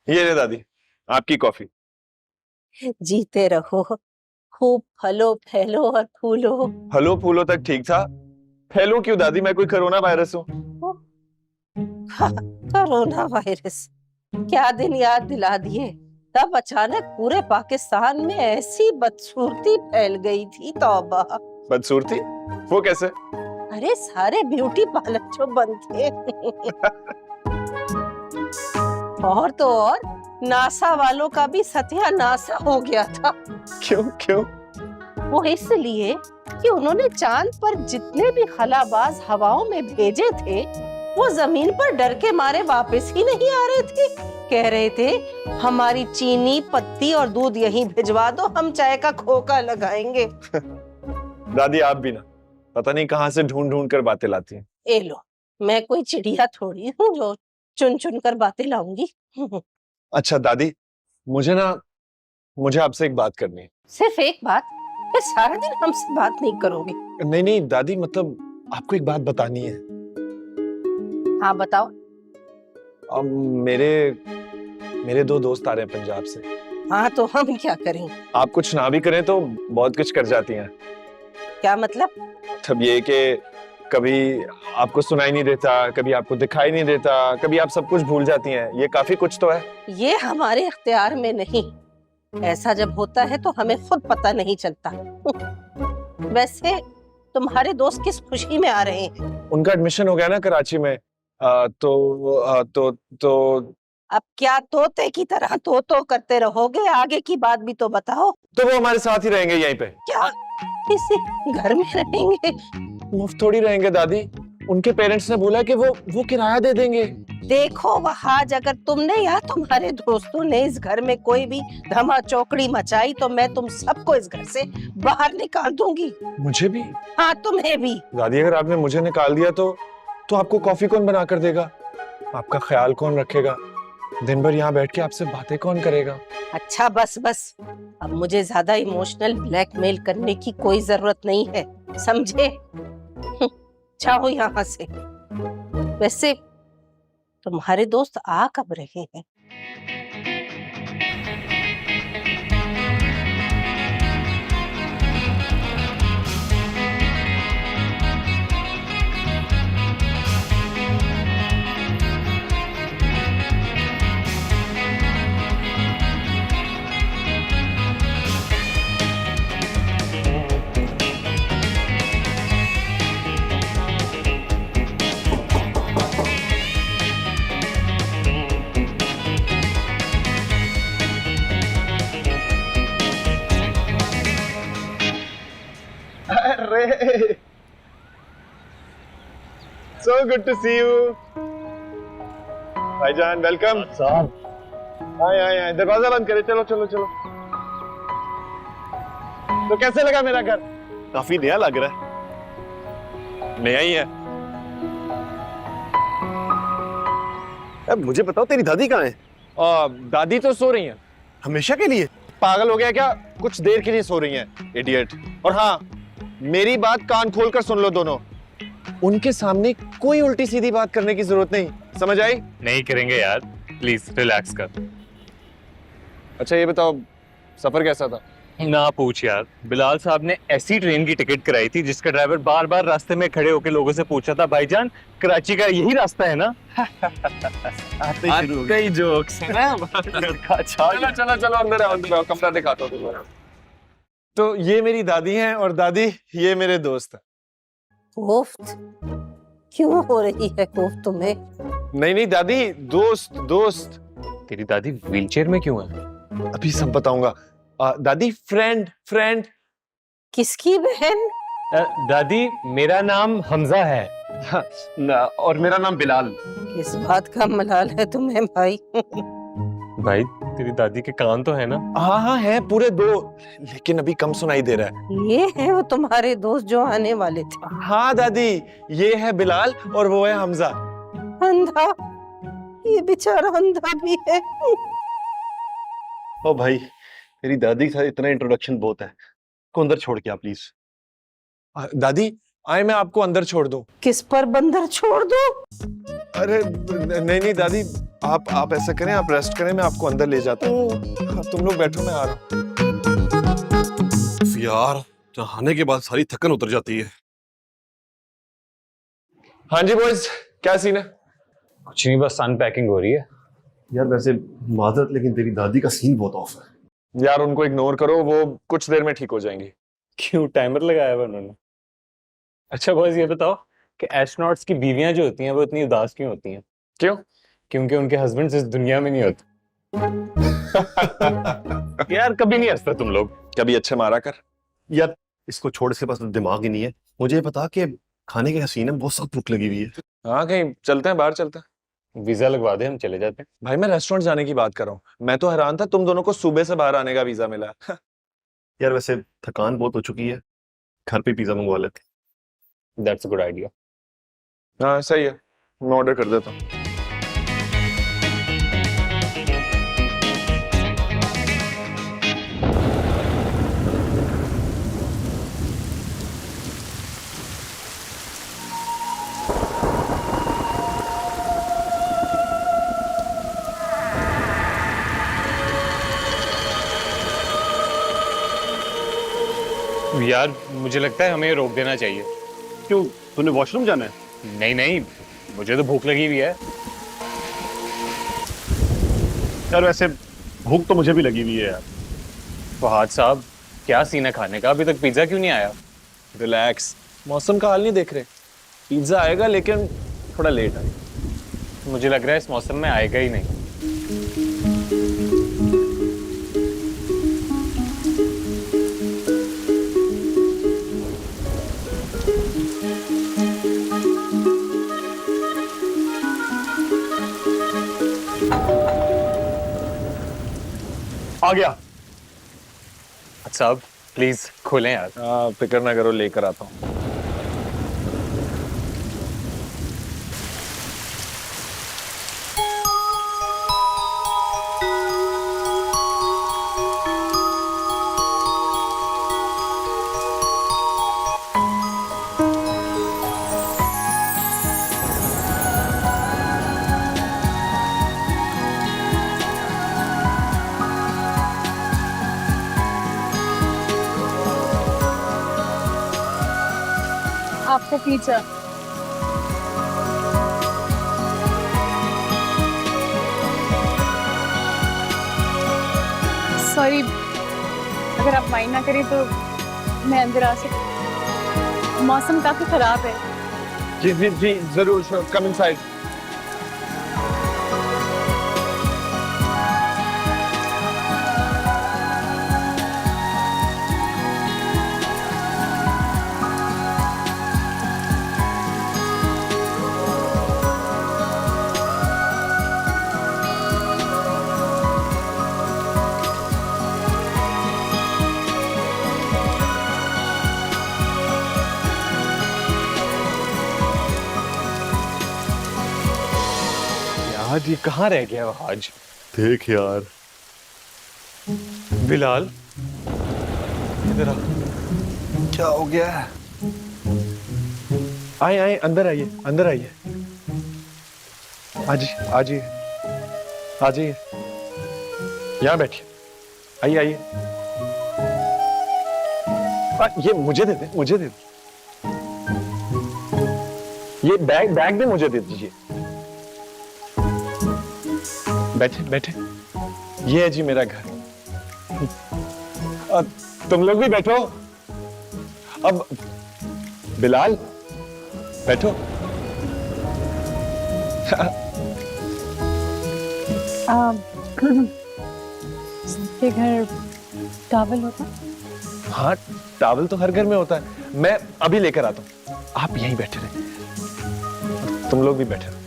ये ले दादी, आपकी कॉफी। जीते रहो, खूब फलो फैलो और फूलो। फलो फूलो तक ठीक था, फैलूं क्यों दादी? मैं कोई कोरोना वायरस हूँ? कोरोना वायरस क्या दिन याद दिला दिए। तब अचानक पूरे पाकिस्तान में ऐसी बदसूरती फैल गई थी, तौबा। बदसूरती? वो कैसे? अरे सारे ब्यूटी पार्लर जो बंद थे। और तो और नासा वालों का भी सत्यानाश हो गया था। क्यों क्यों? वो इसलिए कि उन्होंने चांद पर जितने भी खलाबाज हवाओं में भेजे थे, वो जमीन पर डर के मारे वापस ही नहीं आ रहे थे। कह रहे थे हमारी चीनी, पत्ती और दूध यहीं भिजवा दो, हम चाय का खोखा लगाएंगे। दादी आप भी ना, पता नहीं कहाँ से ढूंढ ढूंढ कर बातें लाती हैं। ए लो, मैं कोई चिड़िया थोड़ी हूँ जो चुन चुन कर बातें लाऊंगी। अच्छा दादी, मुझे आपसे एक बात करनी है। सिर्फ एक बात? फिर सारा दिन हमसे बात नहीं करोगे? नहीं नहीं दादी, मतलब आपको एक बात बतानी है। हाँ बताओ। अब मेरे दो दोस्त आ रहे हैं पंजाब से। हाँ तो हम क्या करें? आप कुछ ना भी करें तो बहुत कुछ कर जाती हैं। क्या मतलब? तब ये कि कभी आपको सुनाई नहीं देता, कभी आपको दिखाई नहीं देता, कभी आप सब कुछ भूल जाती हैं। ये काफी कुछ तो है। ये हमारे इख्तियार में नहीं। ऐसा जब होता है तो हमें खुद पता नहीं चलता। वैसे तुम्हारे दोस्त किस खुशी में आ रहे हैं? उनका एडमिशन हो गया ना कराची में। तो अब क्या तोते की तरह तो करते रहोगे? आगे की बात भी तो बताओ। वो हमारे साथ ही रहेंगे यहीं पे। क्या इसी घर में रहेंगे? मुफ्त थोड़ी रहेंगे दादी, उनके पेरेंट्स ने बोला कि वो किराया दे देंगे। देखो वहाज, अगर तुमने या तुम्हारे दोस्तों ने इस घर में कोई भी धमा चौकड़ी मचाई तो मैं तुम सबको इस घर से बाहर निकाल दूंगी। मुझे भी? हाँ तुम्हें भी। दादी अगर आपने मुझे निकाल दिया तो आपको कॉफी कौन बना कर देगा? आपका ख्याल कौन रखेगा? दिन भर यहाँ बैठ के आपसे बातें कौन करेगा? अच्छा बस बस, अब मुझे ज्यादा इमोशनल ब्लैकमेल करने की कोई जरूरत नहीं है, समझे? जाओ यहाँ से। वैसे तुम्हारे दोस्त आ कब रहे हैं? अरे so good to see you भाईजान, वेलकम। आए दरवाजा बंद करे। चलो चलो चलो। तो कैसे लगा मेरा घर? काफी नया लग रहा है। नया ही है। अब मुझे बताओ तेरी दादी कहाँ है? दादी तो सो रही हैं। हमेशा के लिए? पागल हो गया क्या? कुछ देर के लिए सो रही हैं, इडियट। और हाँ, मेरी बात कान खोलकर सुन लो दोनों। उनके सामने कोई उल्टी सीधी बात करने की जरूरत नहीं, समझ आई? नहीं करेंगे यार, प्लीज रिलैक्स कर। अच्छा ये बताओ, सफर कैसा था? ना पूछ यार, बिलाल साहब ने ऐसी ट्रेन की टिकट कराई थी जिसका ड्राइवर बार बार रास्ते में खड़े होकर लोगों से पूछा था, भाईजान कराची का यही रास्ता है ना? आते ही जोक्स है ना। चलो चलो चलो अंदर आओ, कमरा दिखाता हूँ तुम्हारा। तो ये मेरी दादी हैं और दादी ये मेरे दोस्त हैं। कोफ्त? क्यों हो रही है कोफ्त तुम्हें? नहीं नहीं दादी, दोस्त दोस्त। तेरी दादी व्हीलचेयर में क्यों है? अभी सब बताऊंगा। दादी फ्रेंड। किसकी बहन? दादी मेरा नाम हमजा है। और मेरा नाम बिलाल। किस बात का मलाल है तुम्हें भाई? भाई तेरी दादी के कान तो है ना? हाँ है पूरे 2, लेकिन अभी कम सुनाई दे रहा है। ये है वो तुम्हारे दोस्त जो आने वाले थे? हाँ दादी, ये है बिलाल और वो है हमजा। अंधा? ये बेचारा अंधा भी है। ओ भाई, तेरी दादी के साथ इतना इंट्रोडक्शन बहुत है, को अंदर छोड़ के आ प्लीज। दादी आए मैं आपको अंदर छोड़ दूं? किस पर बंदर छोड़ दो? अरे नहीं नहीं दादी, आप ऐसा करें, आप रेस्ट करें, मैं आपको अंदर ले जाता हूँ। तुम लोग बैठो, मैं आ रहा हूँ। यार नहाने के बाद सारी थकन उतर जाती है। हाँ जी बॉयज, क्या सीन है? कुछ नहीं, बस अनपैकिंग हो रही है। यार वैसे माजरत, लेकिन तेरी दादी का सीन बहुत ऑफ है। यार उनको इग्नोर करो, वो कुछ देर में ठीक हो जाएंगी। क्यों टाइमर लगाया हुआ उन्होंने? अच्छा बॉयज, ये बताओ कि एस्ट्रोनॉट्स की बीवियां जो होती हैं वो इतनी उदास क्यों होती हैं? क्यों? क्योंकि उनके हस्बैंड्स इस दुनिया में नहीं होते। यार कभी नहीं हंसते तुम लोग। कभी अच्छे मारा कर। यार इसको छोड़, इसके पास दिमाग ही नहीं है। मुझे ये बता कि खाने का सीन है, बहुत सख्त भूख लगी हुई है। हाँ कहीं चलते हैं, बाहर चलते हैं। वीजा लगवा दे, हम चले जाते हैं। भाई मैं रेस्टोरेंट जाने की बात कर रहा हूँ। मैं तो हैरान था तुम दोनों को सुबह से बाहर आने का वीजा मिला। यार वैसे थकान बहुत हो चुकी है, घर पे पिज्जा मंगवा लेते। That's a good idea. हाँ सही है, मैं ऑर्डर कर देता हूँ। यार मुझे लगता है हमें रोक देना चाहिए। क्यों, तूने वॉशरूम जाना है? नहीं नहीं, मुझे तो भूख लगी हुई है। यार वैसे भूख तो मुझे भी लगी हुई है यार। फहद साहब, क्या सीन है खाने का? अभी तक पिज्जा क्यों नहीं आया? रिलैक्स, मौसम का हाल नहीं देख रहे? पिज्जा आएगा लेकिन थोड़ा लेट आएगा। मुझे लग रहा है इस मौसम में आएगा ही नहीं। आ गया। अच्छा साहब प्लीज खोलें यार। फिक्र ना करो, लेकर आता हूँ। आपको पिज्जा। सॉरी, अगर आप माइंड ना करें तो मैं अंदर आ सकती। मौसम काफी खराब है। जी जी जी जरूर, कम इनसाइड। आज ये कहाँ रह गया आज? देख यार। बिलाल इधर आ। क्या हो गया है? आए आए, अंदर आइए, अंदर आइए। आज आजिए, आ जाइए, यहाँ बैठिए। आइए आइए। ये मुझे दे दे, मुझे दे दे। ये बैग भी मुझे दे दीजिए। बैठे बैठे, ये है जी मेरा घर। तुम लोग भी बैठो। अब बिलाल बैठो। के घर टॉवल होता? हाँ, टॉवल तो हर घर में होता है। मैं अभी लेकर आता हूँ, आप यहीं बैठे रहे। तुम लोग भी बैठे रहो।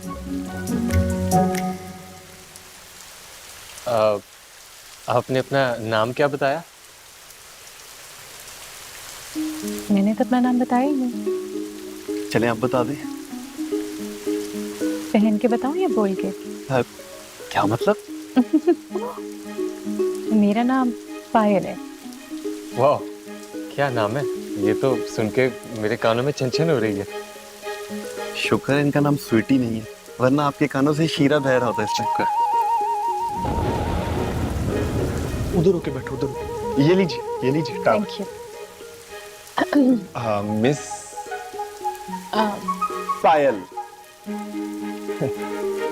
आपने अपना नाम क्या बताया? मैंने तो अपना नाम बताया ही नहीं। चले आप बता दे। पहन के बताऊं या बोल के? क्या मतलब? मेरा नाम पायल है। वाह, क्या नाम है! ये तो सुन के मेरे कानों में छन छन हो रही है। शुक्र है इनका नाम स्वीटी नहीं है। वरना आपके कानों से शीरा बह रहा होता इस टाइप का। उधर होके बैठो, उधर। ये लीजिए towel. Thank you. Miss Payal.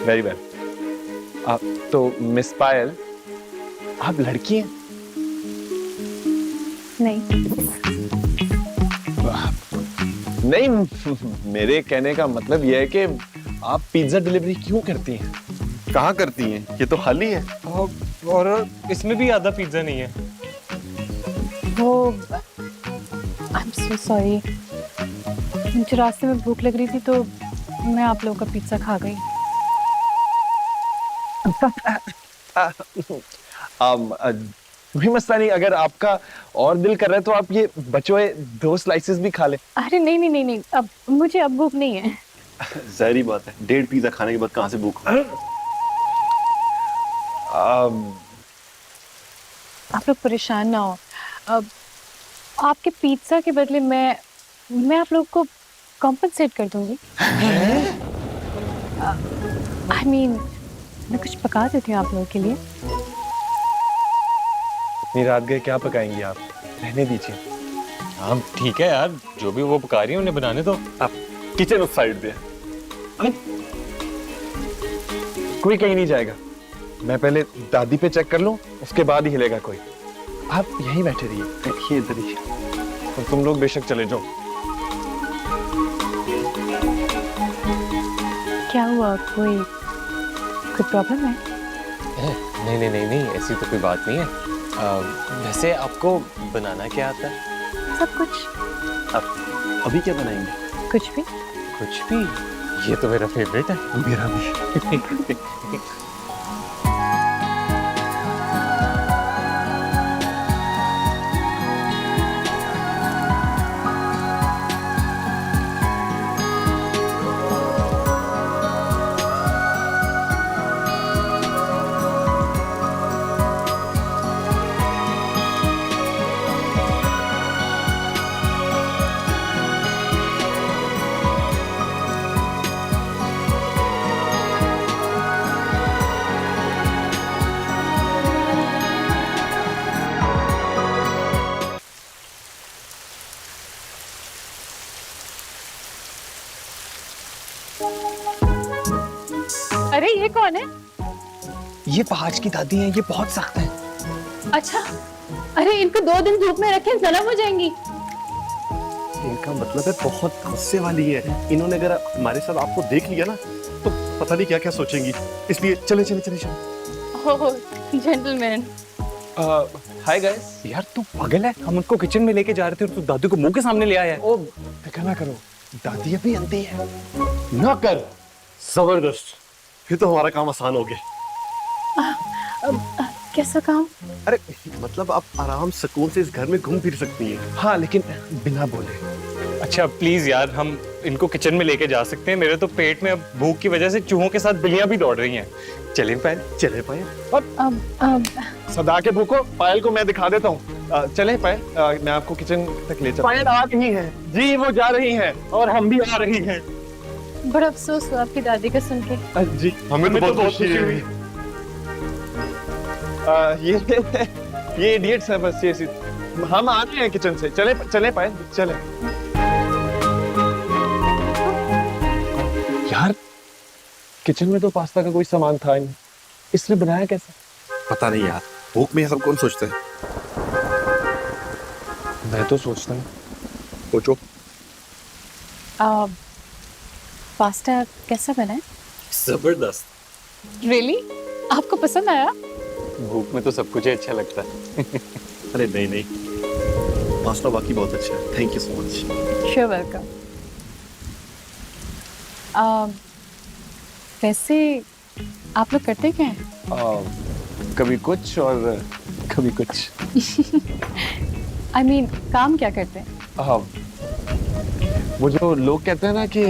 Very well. तो मिस पायल, आप लड़की हैं? नहीं, नहीं, मेरे कहने का मतलब यह है कि आप पिज्जा डिलीवरी क्यों करती हैं? कहाँ करती हैं? ये तो खाली है। और इसमें भी आधा पिज्जा नहीं है। वो आई एम सो सॉरी, मुझे रास्ते में भूख लग रही थी तो मैं आप लोगों का पिज्जा खा गई। कोई मसला नहीं, अगर आपका और दिल कर रहा है तो आप ये बचे हुए 2 स्लाइसेस भी खा लें। अरे नहीं नहीं नहीं नहीं, अब मुझे अब भूख नहीं है। ज़ाहिर बात है, 1.5 पिज्जा खाने के बाद कहाँ से भूख हो? आप लोग परेशान ना हो। अब आपके पिज्जा के बदले मैं आप लोगों को कॉम्पनसेट कर दूंगी। आई मीन मैं कुछ पका देती हूँ आप लोगों के लिए। इतनी रात गए क्या पकाएंगी आप? रहने दीजिए। हाँ ठीक है यार, जो भी वो पका रही है उन्हें बनाने दो। आप किचन उस साइड पे है। कोई कहीं नहीं जाएगा। मैं पहले दादी पे चेक कर लूं, उसके बाद ही हिलेगा कोई। आप यहीं बैठे रहिए। ये इधर ही। और तुम लोग बेशक चले जाओ। क्या हुआ, कोई प्रॉब्लम है? नहीं नहीं नहीं नहीं, ऐसी तो कोई बात नहीं है। वैसे आपको बनाना क्या आता है? सब कुछ। अभी क्या बनाएंगे? कुछ भी। कुछ भी? ये तो मेरा फेवरेट है। मेरा भी। अरे ये कौन है? ये पहाज की दादी हैं, ये बहुत सख्त हैं। अच्छा, अरे इनको 2 दिन धूप में रखें नरम हो जाएंगी। इनका मतलब है बहुत गुस्से वाली है। इन्होंने अगर हमारे साथ आपको देख लिया ना तो पता नहीं क्या क्या सोचेंगी। इसलिए चले चले चले चले। ओह जेंटलमैन। Hi guys. यार तू पागल है, हम उनको किचन में लेके जा रहे थे और तू दादी को मुंह के सामने ले आया है। ओ फिक्र ना करो, दादी अभी अंधी है। ना कर। जबरदस्त। फिर तो हमारा काम आसान हो गया। कैसा काम? अरे मतलब आप आराम सुकून से इस घर में घूम फिर सकती हैं। हाँ लेकिन बिना बोले। अच्छा प्लीज यार, हम इनको किचन में लेके जा सकते हैं? मेरे तो पेट में अब भूख की वजह से चूहों के साथ बिल्लियां भी दौड़ रही हैं। चलें पायल? चले पाए। अब सदा के भूखो, पायल को मैं दिखा देता हूँ। चले पायल, मैं आपको किचन तक ले चलता हूँ। पायल आ रही है जी, वो जा रही हैं और हम भी आ रही हैं। बड़ा अफसोस हुआ आपकी दादी का सुन के। जी हमें तो बहुत खुशी हुई। ये इडियट्स हैं बस। ये हम आ रहे हैं किचन से। चले चले पायल, चले। यार किचन में तो पास्ता का कोई सामान था नहीं, इसने बनाया कैसे? पता नहीं यार, भूख में ये सब कौन सोचता है? मैं तो सोचता हूँ। सोचो। पास्ता कैसा बना है? जबरदस्त। रियली? आपको पसंद आया? भूख में तो सब कुछ ही अच्छा लगता है। अरे नहीं नहीं, पास्ता बाकी बहुत अच्छा है। Thank you so much. Sure welcome. वैसे आप लोग करते क्या हैं? कभी कुछ और कभी कुछ। I mean, काम क्या करते हैं? वो जो लोग कहते हैं ना कि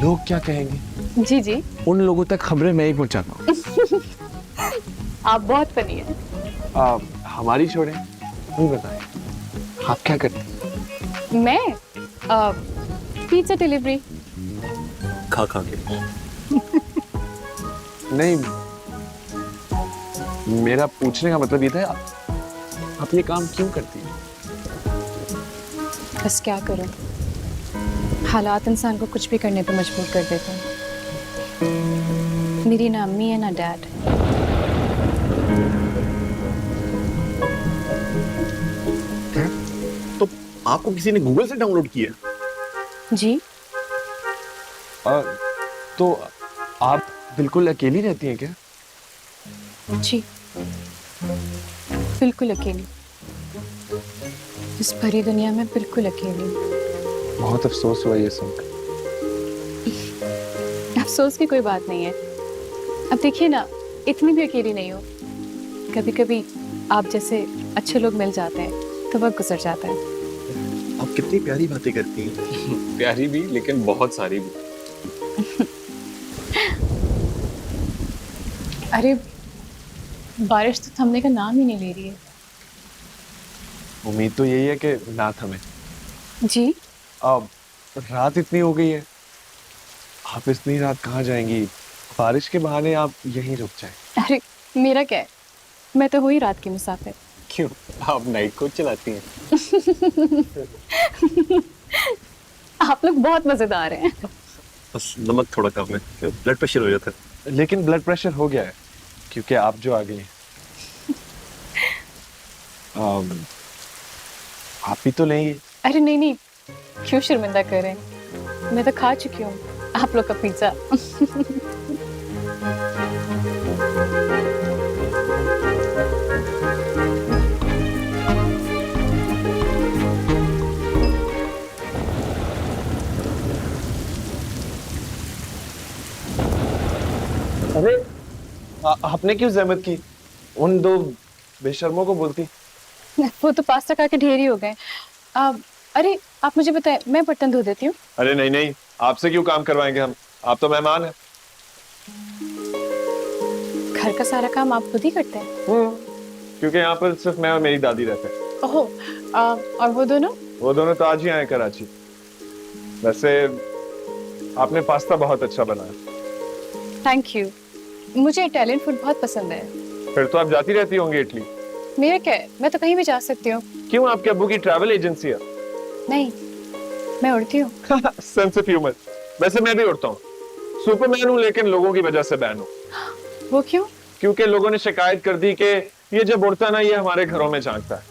लोग क्या कहेंगे, जी जी। उन लोगों तक खबरें मैं ही पहुंचाता हूँ। आप बहुत फनी हैं। हमारी छोड़े, नहीं बताएं आप क्या करते हैं? मैं पिज्जा डिलीवरी। खा खा के। नहीं, मेरा पूछने का मतलब ये था, आप ये काम क्यों करती हैं? बस क्या करूं, हालात इंसान को कुछ भी करने पे मजबूर कर देते हैं। मेरी ना अम्मी है ना डैड। तो आपको किसी ने गूगल से डाउनलोड किया? जी तो आप बिल्कुल अकेली रहती हैं क्या? जी, बिल्कुल अकेली, इस भरी दुनिया में बिल्कुल अकेली। बहुत अफसोस हुआ ये सुनकर। अफसोस की कोई बात नहीं है। अब देखिए ना, इतनी भी अकेली नहीं हो। कभी कभी आप जैसे अच्छे लोग मिल जाते हैं तो वक्त गुजर जाता है। आप कितनी प्यारी बातें करती हैं। प्यारी भी, लेकिन बहुत सारी भी। अरे बारिश तो थमने का नाम ही नहीं ले रही है। उम्मीद तो यही है कि ना थमे। जी अब रात इतनी हो गई है, आप इतनी रात कहाँ जाएंगी? बारिश के बहाने आप यहीं रुक जाएं। अरे मेरा क्या है, मैं तो हुई रात की मुसाफिर। क्यों, आप नाइट कोच चलाती हैं? आप लोग बहुत मजेदार हैं। बस नमक थोड़ा कम है, ब्लड प्रेशर हो जाता है। लेकिन ब्लड प्रेशर हो गया है क्योंकि आप जो आ गई हैं। आप ही तो नहीं। अरे नहीं नहीं, क्यों शर्मिंदा करें, मैं तो खा चुकी हूँ आप लोग का पिज्जा। अरे आपने क्यों जहमत की? उन दो बेशर्मों को बोलती। वो तो पास्ता खा के ढेर ही हो गए। अरे आप मुझे बताएं, मैं बर्तन धो देती हूँ। अरे नहीं नहीं, आपसे क्यों काम करवाएंगे हम, आप तो मेहमान हैं। घर का सारा काम आप खुद ही करते हैं? क्योंकि यहाँ पर सिर्फ मैं और मेरी दादी रहते हैं। ओहो, और वो दोनों? वो दोनों तो आज ही आए कराची। वैसे आपने पास्ता बहुत अच्छा बनाया। थैंक यू, मुझे इटालियन फूड बहुत पसंद है। फिर तो आप जाती रहती होंगी इटली। मेरा क्या है, मैं तो कहीं भी जा सकती हूँ। क्यों, आपके अब्बू की ट्रैवल एजेंसी है? नहीं, मैं उड़ती हूँ। Sense of humour. वैसे मैं भी उड़ता हूँ, सुपरमैन हूँ, लेकिन लोगों की वजह से बैन हूँ। वो क्यों? क्योंकि लोगों ने शिकायत कर दी कि ये जब उड़ता ना, ये हमारे घरों में झांकता है।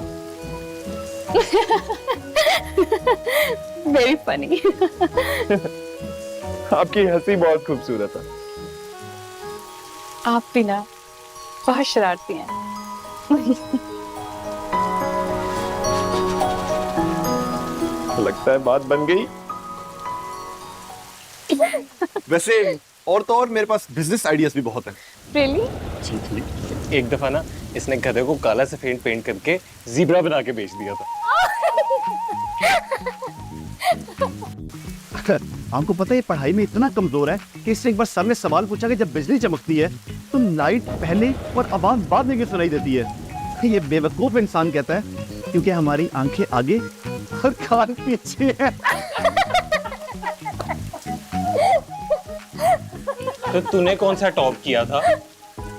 Very funny. आपकी हंसी बहुत खूबसूरत है। आप भी ना बहुत शरारती हैं। लगता है बात बन गई। वैसे और तो और मेरे पास बिजनेस आइडियाज भी बहुत हैं। रियली? जी जी। एक दफा ना इसने गधे को काला सफेद पेंट करके जीब्रा बना के बेच दिया था। आपको पता है ये पढ़ाई में इतना कमजोर है कि इससे एक बार सर ने सवाल पूछा कि जब बिजली चमकती है तो लाइट पहले और आवाज बाद में क्यों सुनाई देती है? ये बेवकूफ इंसान कहता है क्योंकि हमारी आंखें आगे और कान पीछे है। तो तूने कौन सा टॉप किया था?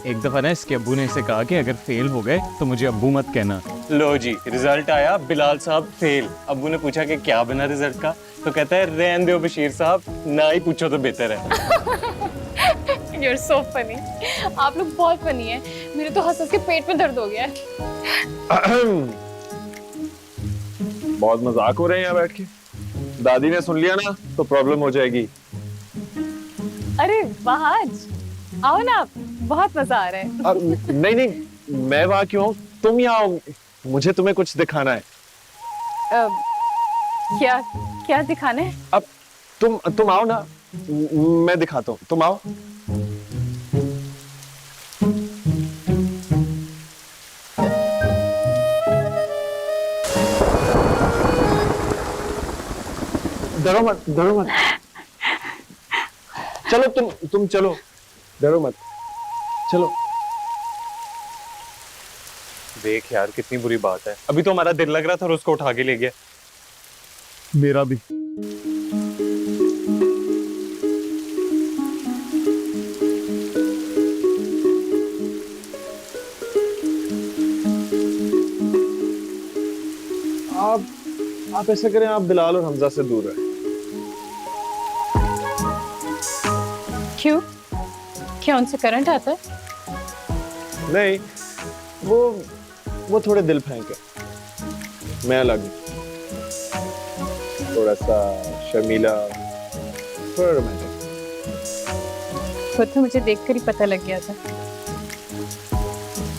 एक दफा ना इसके अब्बू ने इसे कहा कि अगर फेल हो गए तो मुझे अब्बू मत कहना। लो जी, रिजल्ट आया, बिलाल साहब फेल। अब्बू ने पूछा कि क्या बना रिजल्ट का, तो कहता है रहने दो बशीर साहब, ना ही पूछो तो बेहतर है। You're so funny. आप लोग बहुत फनी हैं। मेरे तो हंस हंस के पेट में दर्द हो गया है। बहुत मजाक हो रहे हैं यहाँ बैठ के। दादी ने सुन लिया ना तो प्रॉब्लम हो जाएगी। अरे वहाज, आओ ना आप, बहुत मजा आ रहा है। नहीं नहीं, मैं वहां क्यों हूँ, तुम यहाँ आओ, मुझे तुम्हें कुछ दिखाना है। क्या क्या दिखाना है? अब तुम आओ ना, मैं दिखाता हूँ, तुम आओ। डरो मत, डरो मत। चलो तुम चलो, डरो मत, चलो। देख यार कितनी बुरी बात है, अभी तो हमारा दिल लग रहा था और उसको उठा के ले गया। मेरा भी। आप ऐसा करें, आप बिलाल और हमजा से दूर रहे। क्यों? क्या उनसे करंट आता है? नहीं, वो थोड़े दिल फेंक है, मैं अलग हूं। थोड़ा सा शर्मीला, थोड़ा रोमांटिक। वो तो मुझे देखकर ही पता लग गया था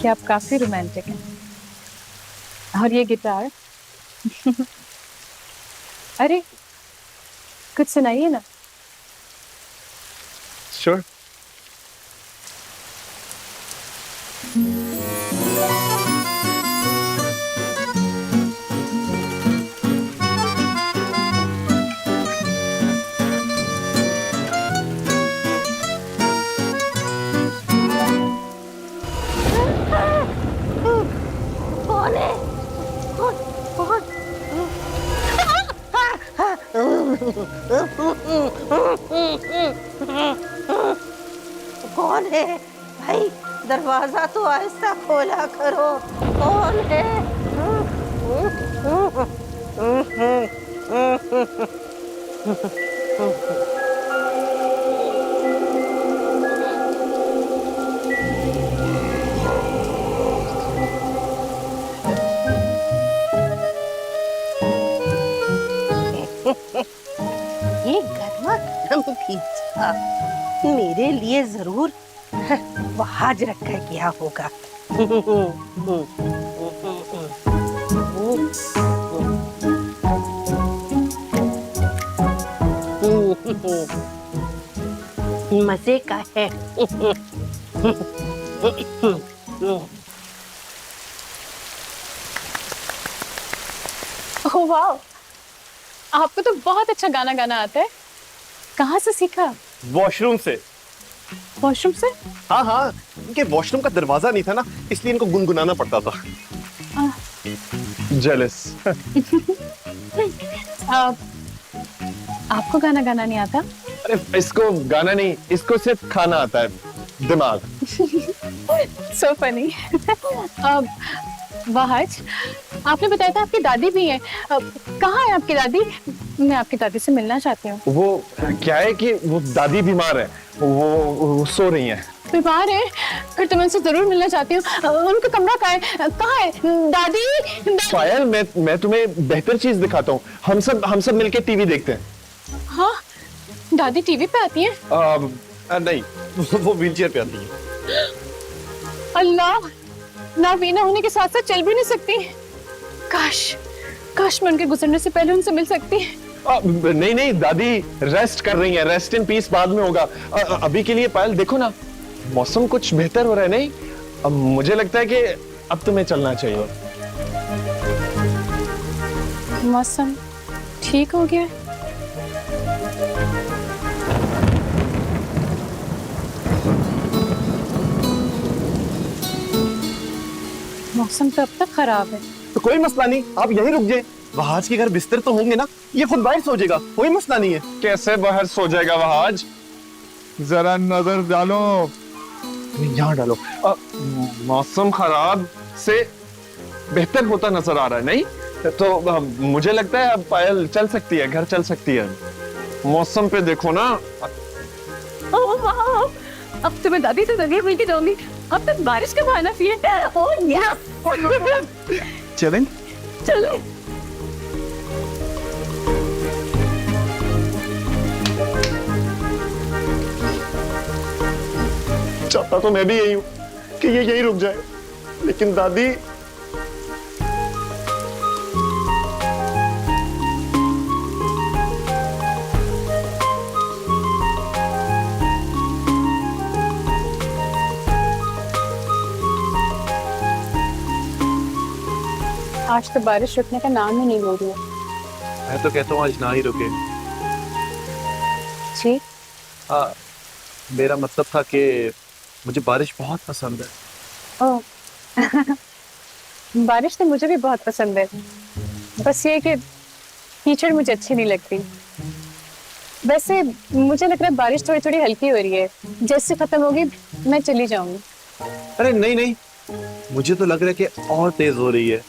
कि आप काफी रोमांटिक हैं। और ये गिटार अरे कुछ सुनाइए ना। श्योर। कौन है? कौन? कौन? कौन है भाई? दरवाजा तो आहिस्ता खोला करो। कौन है? ये गर्मा गर्म पिज्जा मेरे लिए जरूर वहाज रख कर गया होगा। मजे का है। ओह वाह, आपको तो बहुत अच्छा गाना गाना आता है। कहाँ से सीखा? वॉशरूम से। वॉशरूम से? हाँ हाँ, इनके वॉशरूम का दरवाजा नहीं था ना, इसलिए इनको गुनगुनाना पड़ता था। जेलस। आपको गाना गाना नहीं आता? अरे इसको गाना नहीं, इसको सिर्फ खाना आता है, दिमाग। So funny. वहाज, आपने बताया था आपकी दादी भी है। कहाँ है आपकी दादी? मैं आपकी दादी से मिलना चाहती हूँ। वो क्या है कि वो दादी बीमार है, वो सो रही है। बीमार है? फिर तो मैं उनसे जरूर मिलना चाहती हूँ। उनका कमरा कहाँ है? कहाँ है दादी? पायल, मैं तुम्हें बेहतर चीज दिखाता हूँ। हम सब मिलके टीवी देखते हैं। हाँ, दादी टीवी पे आती है? नहीं, वो व्हीलचेयर पे आती है। अल्लाह, नावीना होने के साथ साथ चल भी नहीं सकती। काश मैं उनके गुजरने से पहले उनसे मिल सकती। नहीं, दादी रेस्ट कर रही है, रेस्ट इन पीस बाद में होगा। अभी के लिए पायल देखो ना, मौसम कुछ बेहतर हो रहा है। नहीं, अब मुझे लगता है कि अब तुम्हें चलना चाहिए। मौसम ठीक हो गया? मौसम तो अब तक खराब है। तो कोई मसला नहीं, आप यहीं रुक जाए। वहाज के घर बिस्तर तो होंगे ना, ये खुद बाहर सो जाएगा, कोई मसला नहीं है। कैसे बाहर सो जाएगा वहाज? जरा नजर डालो, यहाँ डालो। मौसम खराब से बेहतर होता नजर आ रहा है। नहीं तो मुझे लगता है अब पायल चल सकती है, घर चल सकती है। मौसम पे देखो ना। अब तो मैं दादी से दरिया मिलती जाऊंगी। अब तक बारिश का बहाना पिए। चलें? चलो। चाहता तो मैं भी यही हूँ कि ये यही रुक जाए, लेकिन दादी आज तो बारिश रुकने का नाम ही नहीं ले रही है। मैं तो कहता हूँ आज ना ही रुके। जी? हाँ, मेरा मतलब था कि मुझे बारिश बहुत पसंद है। ओह, बारिश तो मुझे भी बहुत पसंद है। बस ये कि कीचड़ मुझे अच्छी नहीं लगती। वैसे मुझे लग रहा है बारिश थोड़ी थोड़ी हल्की हो रही है। जैसे खत्म होगी मैं चली जाऊंगी। अरे नहीं, मुझे तो लग रहा है कि और तेज हो रही है।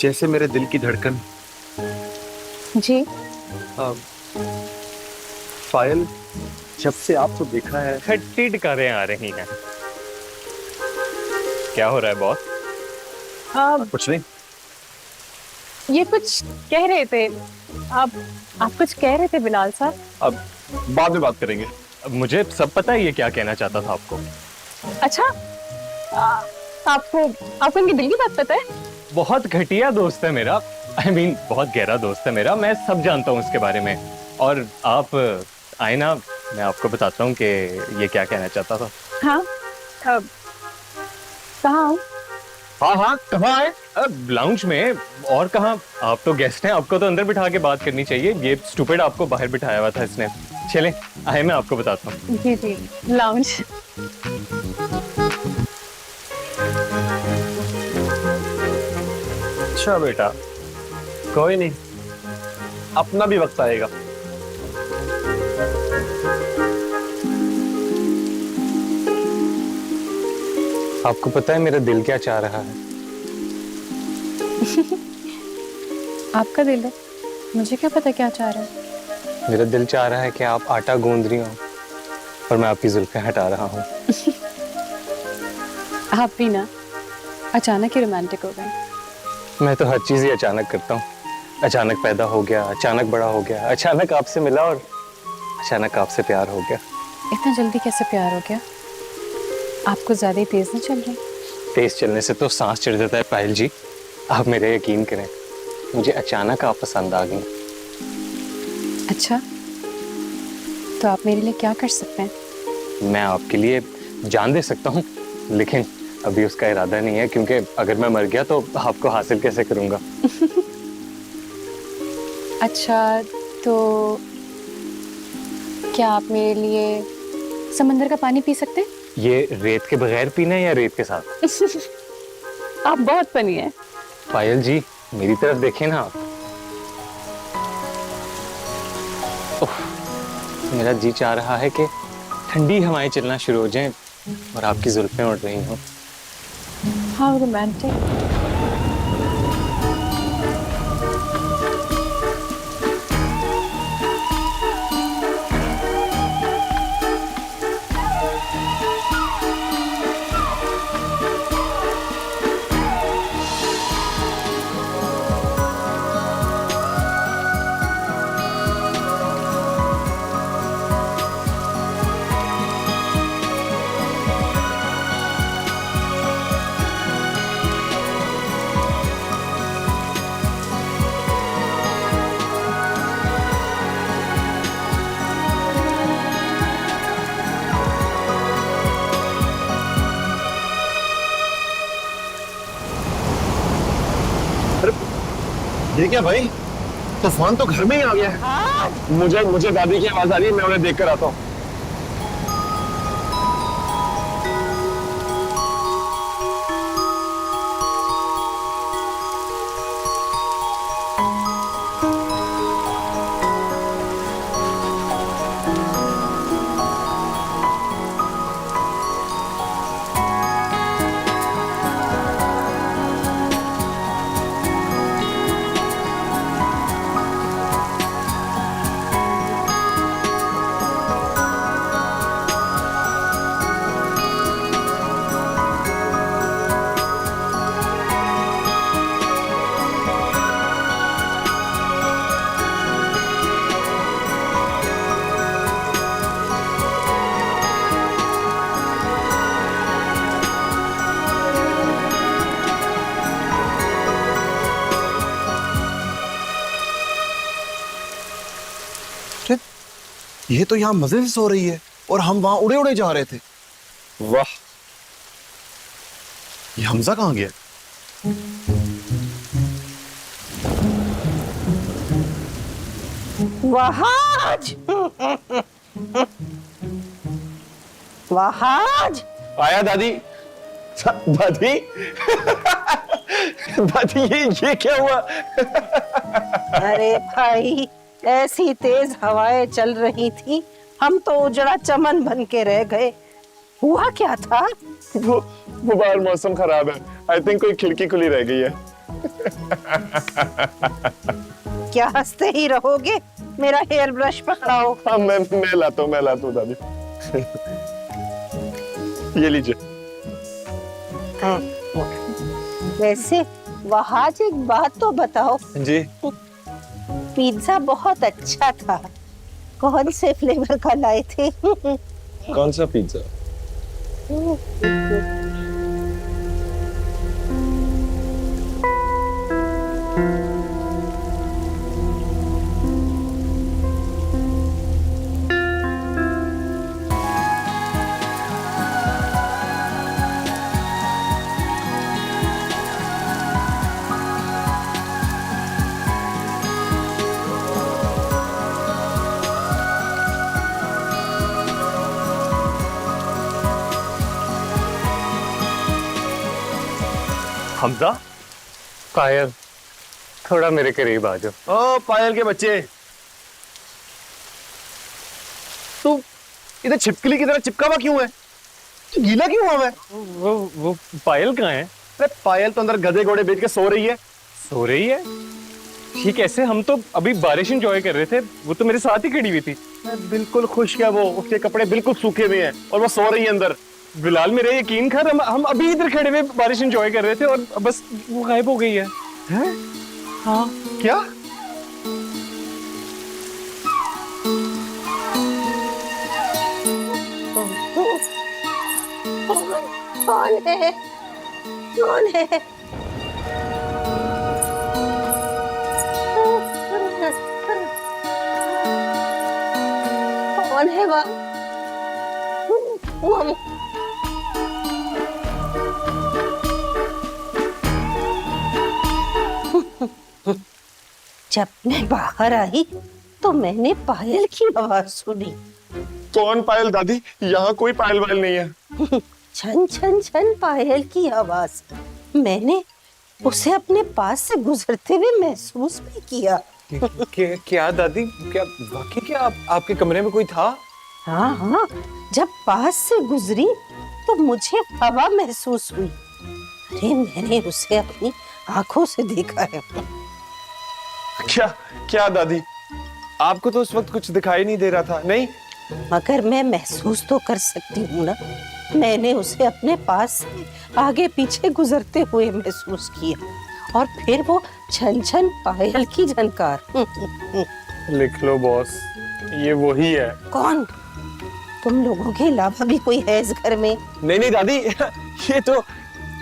जैसे मेरे दिल की धड़कन। जी पायल, जब से आपको देखा है खट्टी टकारें आ रही हैं। क्या हो रहा है बॉस? कुछ नहीं। ये कुछ कह रहे थे आप कुछ कह रहे थे बिलाल साहब। अब बाद में बात करेंगे। मुझे सब पता है ये क्या कहना चाहता था आपको। अच्छा आपको इनके दिल की बात पता है? बहुत घटिया दोस्त है मेरा। I mean, बहुत गहरा दोस्त है मेरा। मैं सब जानता हूँ उसके बारे में। और आप आए ना, मैं आपको बताता हूँ कि ये क्या कहना चाहता था। हाँ कहाँ हूँ? हाँ, कहाँ है? लाउंज में। और कहाँ? आप तो गेस्ट हैं, आपको तो अंदर बिठा के बात करनी चाहिए। ये स्टूपिड आपको बाहर बिठाया हुआ था इसने। चलें, आए मैं आपको बताता हूँ। जी जी, लाउंज। अच्छा बेटा, कोई नहीं, अपना भी वक्त आएगा। आपको पता है मेरा दिल क्या चाह रहा है? आपका दिल है, मुझे क्या पता क्या चाह रहा है। मेरा दिल चाह रहा है कि आप आटा गूंद रही हो और मैं आपकी जुल्फें हटा रहा हूँ। आप भी ना अचानक ही रोमांटिक हो गए। मैं तो हर चीज ही अचानक करता हूँ। अचानक पैदा हो गया, अचानक बड़ा हो गया, अचानक आपसे मिला और अचानक आपसे प्यार हो गया। इतना जल्दी कैसे प्यार हो गया? आपको ज्यादा ही तेज नहीं चल रही? तेज चलने से तो सांस चढ़ जाता है पायल जी। आप मेरे यकीन करें, मुझे अचानक आप पसंद आ गई। अच्छा, तो आप मेरे लिए क्या कर सकते हैं? मैं आपके लिए जान दे सकता हूँ, लेकिन अभी उसका इरादा नहीं है, क्योंकि अगर मैं मर गया तो आपको हासिल कैसे करूंगा। अच्छा, तो क्या आप मेरे लिए समंदर का पानी पी सकते हैं? ये रेत के बगैर पीना है या रेत के साथ? आप बहुत फनी हैं। पायल जी, मेरी तरफ देखें ना आप। उफ, मेरा जी चाह रहा है कि ठंडी हवाएं चलना शुरू हो जाएं और आपकी जुल्फें उड़ रही हों। How romantic. ये क्या भाई, तूफान तो घर में ही आ गया है। मुझे दादी की आवाज आ रही है, मैं उन्हें देख कर आता हूँ। ये तो यहाँ मजे से सो रही है और हम वहां उड़े उड़े जा रहे थे। वाह, ये हमजा कहाँ गया? वहाज वहाज आया दादी। दादी दादी, ये क्या हुआ? अरे भाई, ऐसी तेज हवाएं चल रही थी, हम तो उजड़ा चमन बन के रह गए। हुआ क्या था? वो बाहर मौसम खराब है। आई थिंक कोई खिड़की खुली रह गई है। क्या हंसते ही रहोगे? मेरा हेयर ब्रश पकड़ाओ। हाँ मैं लाता हूँ दादी। ये लीजिए। वैसे वहाज एक बात तो बताओ, जी पिज्जा बहुत अच्छा था, कौन से फ्लेवर का लाए थे? कौन सा पिज्जा? हमजा, पायल, थोड़ा मेरे करीब आ जाओ। ओ पायल के बच्चे, तू इधर छिपकली की तरह चिपका हुआ क्यों है? तू गीला क्यों हुआ है? वो पायल कहाँ है? अरे पायल तो अंदर गधे घोड़े बेच के सो रही है। सो रही है? ये कैसे? हम तो अभी बारिश एंजॉय कर रहे थे, वो तो मेरे साथ ही खड़ी हुई थी। मैं बिल्कुल खुश है वो, उसके कपड़े बिल्कुल सूखे हुए हैं और वो सो रही है अंदर। बिलाल, मेरा यकीन कर, हम अभी इधर खड़े हुए बारिश एंजॉय कर रहे थे और बस वो गायब हो गई है। हैं? हाँ क्या? कौन है? कौन है? कौन है वहाँ? जब मैं बाहर आई तो मैंने पायल की आवाज सुनी। कौन पायल दादी? यहाँ कोई पायल वायल नहीं है। छन छन छन पायल की आवाज मैंने उसे अपने पास से गुजरते हुए महसूस भी किया। क्या दादी, क्या वाकई क्या आपके कमरे में कोई था? हाँ हाँ, जब पास से गुजरी तो मुझे हवा महसूस हुई। अरे मैंने उसे अपनी आंखों से देखा है। क्या क्या दादी, आपको तो उस वक्त कुछ दिखाई नहीं दे रहा था? नहीं, मगर मैं महसूस तो कर सकती हूँ ना। मैंने उसे अपने पास से आगे पीछे गुजरते हुए महसूस किया और फिर वो छन छन पायल की झनकार। लिख लो बॉस, ये वही है। कौन? तुम लोगों के अलावा भी कोई है इस घर में? नहीं दादी, ये तो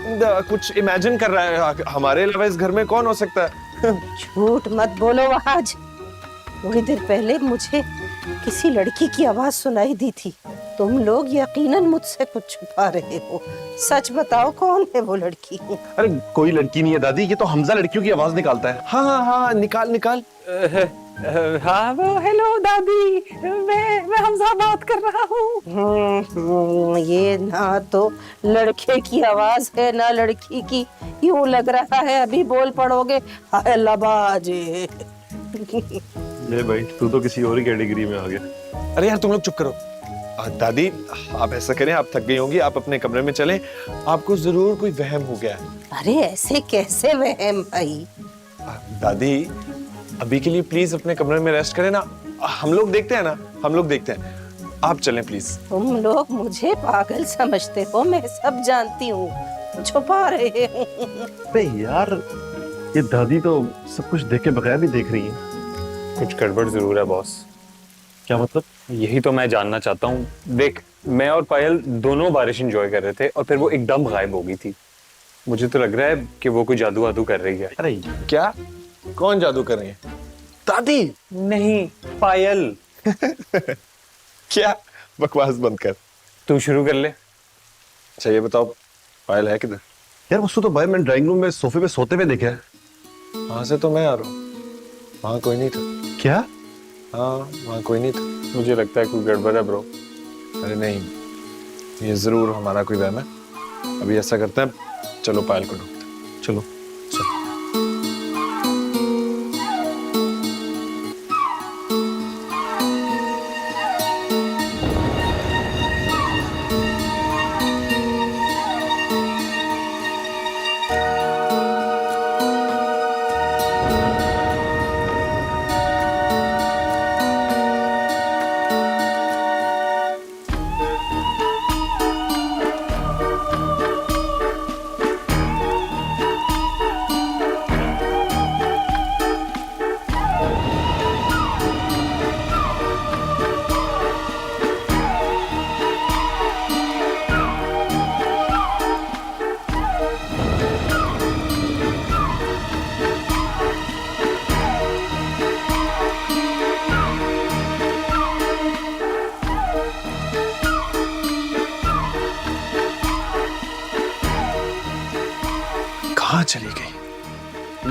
कुछ इमेजिन कर रहा है। हमारे अलावा इस घर में कौन हो सकता है? झूठ मत बोलो वहाज। थोड़ी देर पहले मुझे किसी लड़की की आवाज सुनाई दी थी। तुम लोग यकीनन मुझसे कुछ छुपा रहे हो। सच बताओ, कौन है वो लड़की? अरे कोई लड़की नहीं है दादी, ये तो हमजा लड़कियों की आवाज निकालता है। हाँ, निकाल। हाँ वो, हेलो दादी, मैं हमजा बात कर रहा हूँ। ये ना तो लड़के की आवाज है ना लड़की की। यूं लग रहा है अभी बोल पड़ोगे हाय लबाजे। ले भाई, तू तो किसी और ही कैटेगरी में आ गया। अरे यार तुम लोग चुप करो। दादी आप ऐसा करें, आप थक गई होंगी, आप अपने कमरे में चलें। आपको जरूर कोई वहम हो गया है। अरे ऐसे कैसे वहम भाई? दादी अभी के लिए प्लीज अपने कमरे में रेस्ट करें ना। हम लोग देखते हैं। आप चलें प्लीज। तुम लोग मुझे पागल समझते हो, मैं सब जानती हूँ, छुपा रहे हो। अरे यार, ये दादी तो सब कुछ देखे बगैर भी देख रही है। कुछ गड़बड़ जरूर है बॉस। क्या मतलब? यही तो मैं जानना चाहता हूँ। देख, मैं और पायल दोनों बारिश एंजॉय कर रहे थे और फिर वो एकदम गायब हो गई थी। मुझे तो लग रहा है कि वो कोई जादू वादू कर रही है। अरे क्या? कौन जादू कर रही है? दादी? नहीं, पायल। क्या? बकवास बंद कर। तू शुरू कर ले। अच्छा ये बताओ, पायल है किधर? यार, उसको तो भाई मैंने ड्राइंग रूम में सोफे पे सोते हुए देखा है। वहां से तो मैं आ रहा हूँ, वहां कोई नहीं था। क्या? हाँ, वहां कोई नहीं था। मुझे लगता है कोई गड़बड़ है ब्रो। अरे नहीं, ये जरूर हमारा कोई वहम है। अभी ऐसा करते हैं, चलो पायल को ढूंढते हैं। चलो।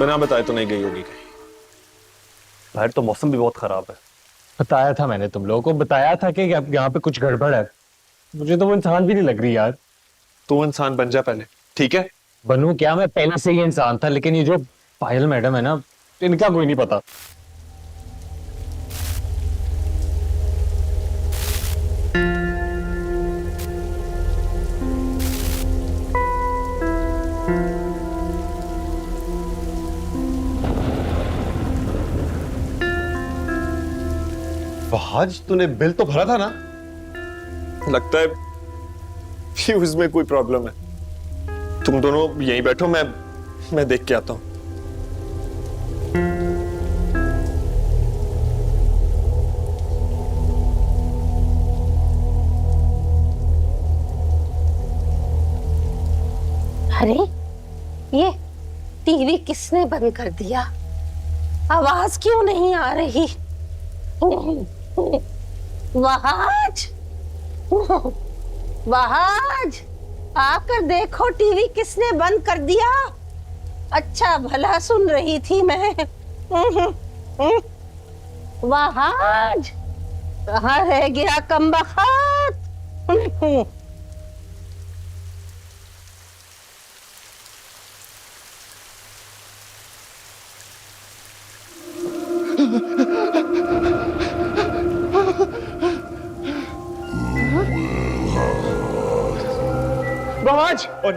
बिना बताए तो नहीं गई होगी कहीं। बाहर तो मौसम भी बहुत खराब है। बताया था मैंने तुम लोगों को, बताया था कि अब यहाँ पे कुछ गड़बड़ है। मुझे तो वो इंसान भी नहीं लग रही यार। तू इंसान बन जा पहले, ठीक है? बनूं क्या, मैं पहले से ही इंसान था, लेकिन ये जो पायल मैडम है ना, इनका कोई नहीं पता। आज तूने बिल तो भरा था ना? लगता है फ्यूज में कोई प्रॉब्लम है। तुम दोनों यहीं बैठो, मैं देख के आता हूं। अरे ये टीवी किसने बंद कर दिया? आवाज क्यों नहीं आ रही? वहाज, वहाज, आकर देखो टीवी किसने बंद कर दिया। अच्छा भला सुन रही थी मैं। वहाज, कहाँ रह गया कमबख्त? बवाज और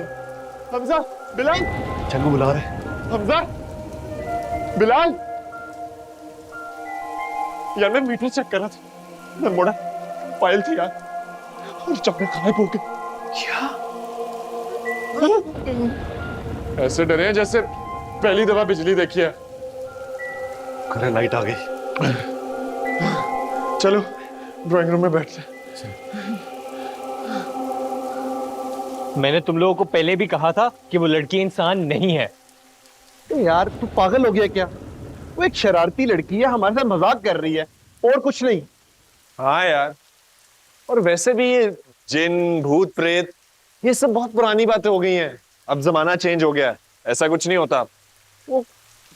हमजा, बिलाल, चंगू बुला रहे। हमजा, बिलाल। यार मैं मीटर चेक कर रहा था, मैं मोड़ा पायल थी यार, और अचानक गायब हो गई। क्या? ऐसे डरे हैं जैसे पहली दफा बिजली देखी है। अरे लाइट आ गई। चलो ड्राइंग रूम में बैठते हैं। मैंने तुम लोगों को पहले भी कहा था कि वो लड़की इंसान नहीं है। यार तू पागल हो गया क्या? वो एक शरारती लड़की है, हमारे साथ मजाक कर रही है और कुछ नहीं। हाँ यार, और वैसे भी ये जिन भूत प्रेत ये सब बहुत पुरानी बातें हो गई हैं। अब जमाना चेंज हो गया है, ऐसा कुछ नहीं होता। वो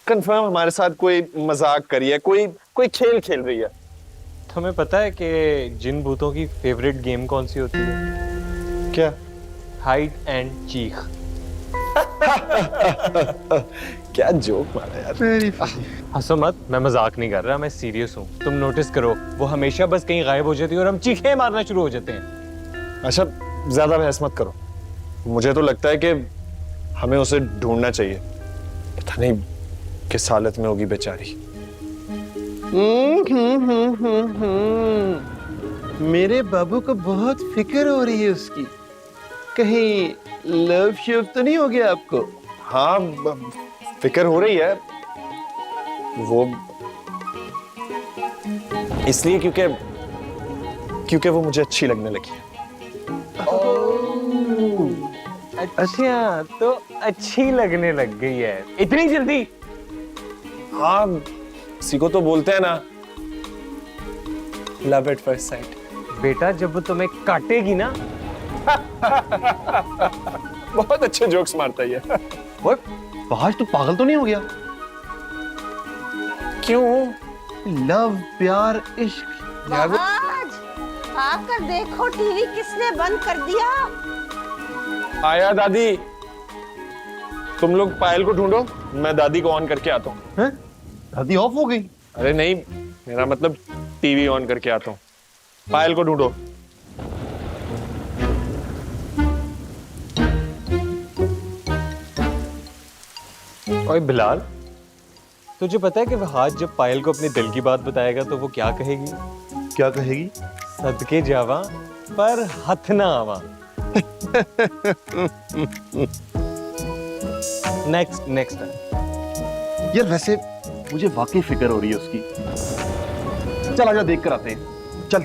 कंफर्म हमारे साथ कोई मजाक करी है, कोई खेल खेल रही है। तुम्हें पता है कि जिन भूतों की फेवरेट गेम कौन सी होती है? क्या? हाइड एंड चीख। क्या जोक मारा यार। हंसो मत, मैं मजाक नहीं कर रहा, मैं सीरियस हूँ। तुम नोटिस करो, वो हमेशा बस कहीं गायब हो जाती है और हम चीखें मारना शुरू हो जाते हैं। अच्छा ज्यादा बहस मत करो, मुझे तो लगता है कि हमें उसे ढूंढना चाहिए। पता नहीं किस हालत में होगी बेचारी। मेरे बाबू को बहुत फिक्र हो रही है उसकी। कहीं लव शिव तो नहीं हो गया आपको? हाँ फिक्र हो रही है, वो इसलिए क्योंकि वो मुझे अच्छी लगने लगी है। अच्छा, तो अच्छी लगने लग गई है इतनी जल्दी? हाँ, इसी को तो बोलते हैं ना लव एट फर्स्ट साइट। बेटा जब वो तुम्हें काटेगी ना। बहुत अच्छे जोक्स मारता है ये। बाहर तू पागल तो नहीं हो गया? क्यों? लव, प्यार, इश्क। यार वहाज, आकर देखो टीवी किसने बंद कर दिया। आया दादी, तुम लोग पायल को ढूंढो, मैं दादी को ऑन करके आता हूँ। दादी ऑफ हो गई? अरे नहीं, मेरा मतलब टीवी ऑन करके आता हूँ। पायल को ढूंढो। ओए बिलाल, तुझे पता है कि वहाज जब पायल को अपने दिल की बात बताएगा तो वो क्या कहेगी? क्या कहेगी? सदके जावा पर हथ ना आवा। Next time. यार वैसे मुझे वाकई फिक्र हो रही है उसकी। चल आजा देख कर आते हैं। चल।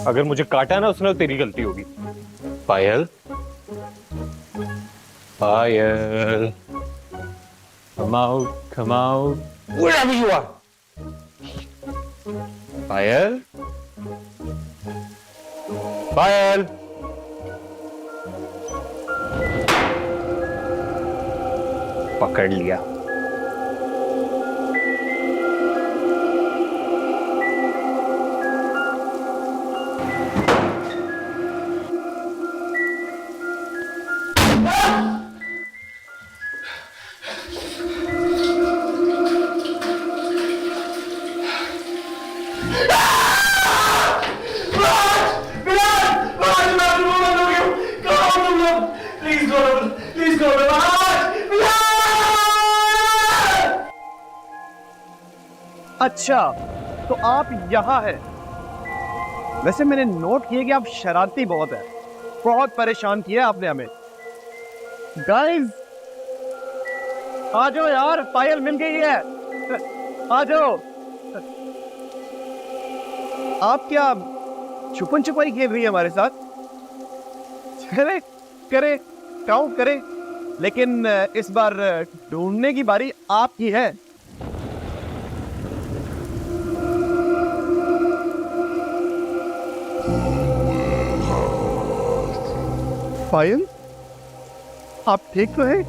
अगर मुझे काटा ना उसने तो तेरी गलती होगी। पायल, पायल, come out, Wherever you are. पायल, पायल। पकड़ लिया। अच्छा, तो आप यहाँ हैं। वैसे मैंने नोट किया कि आप शरारती बहुत है, बहुत परेशान किया आपने हमें। गाइस, आ जाओ यार, पायल मिल गई है, आ जाओ। आप क्या छुपन छुपाई खेल रही है हमारे साथ? करे करे काउंट करे, लेकिन इस बार ढूंढने की बारी आपकी है। पायल, आप ठीक तो हैं?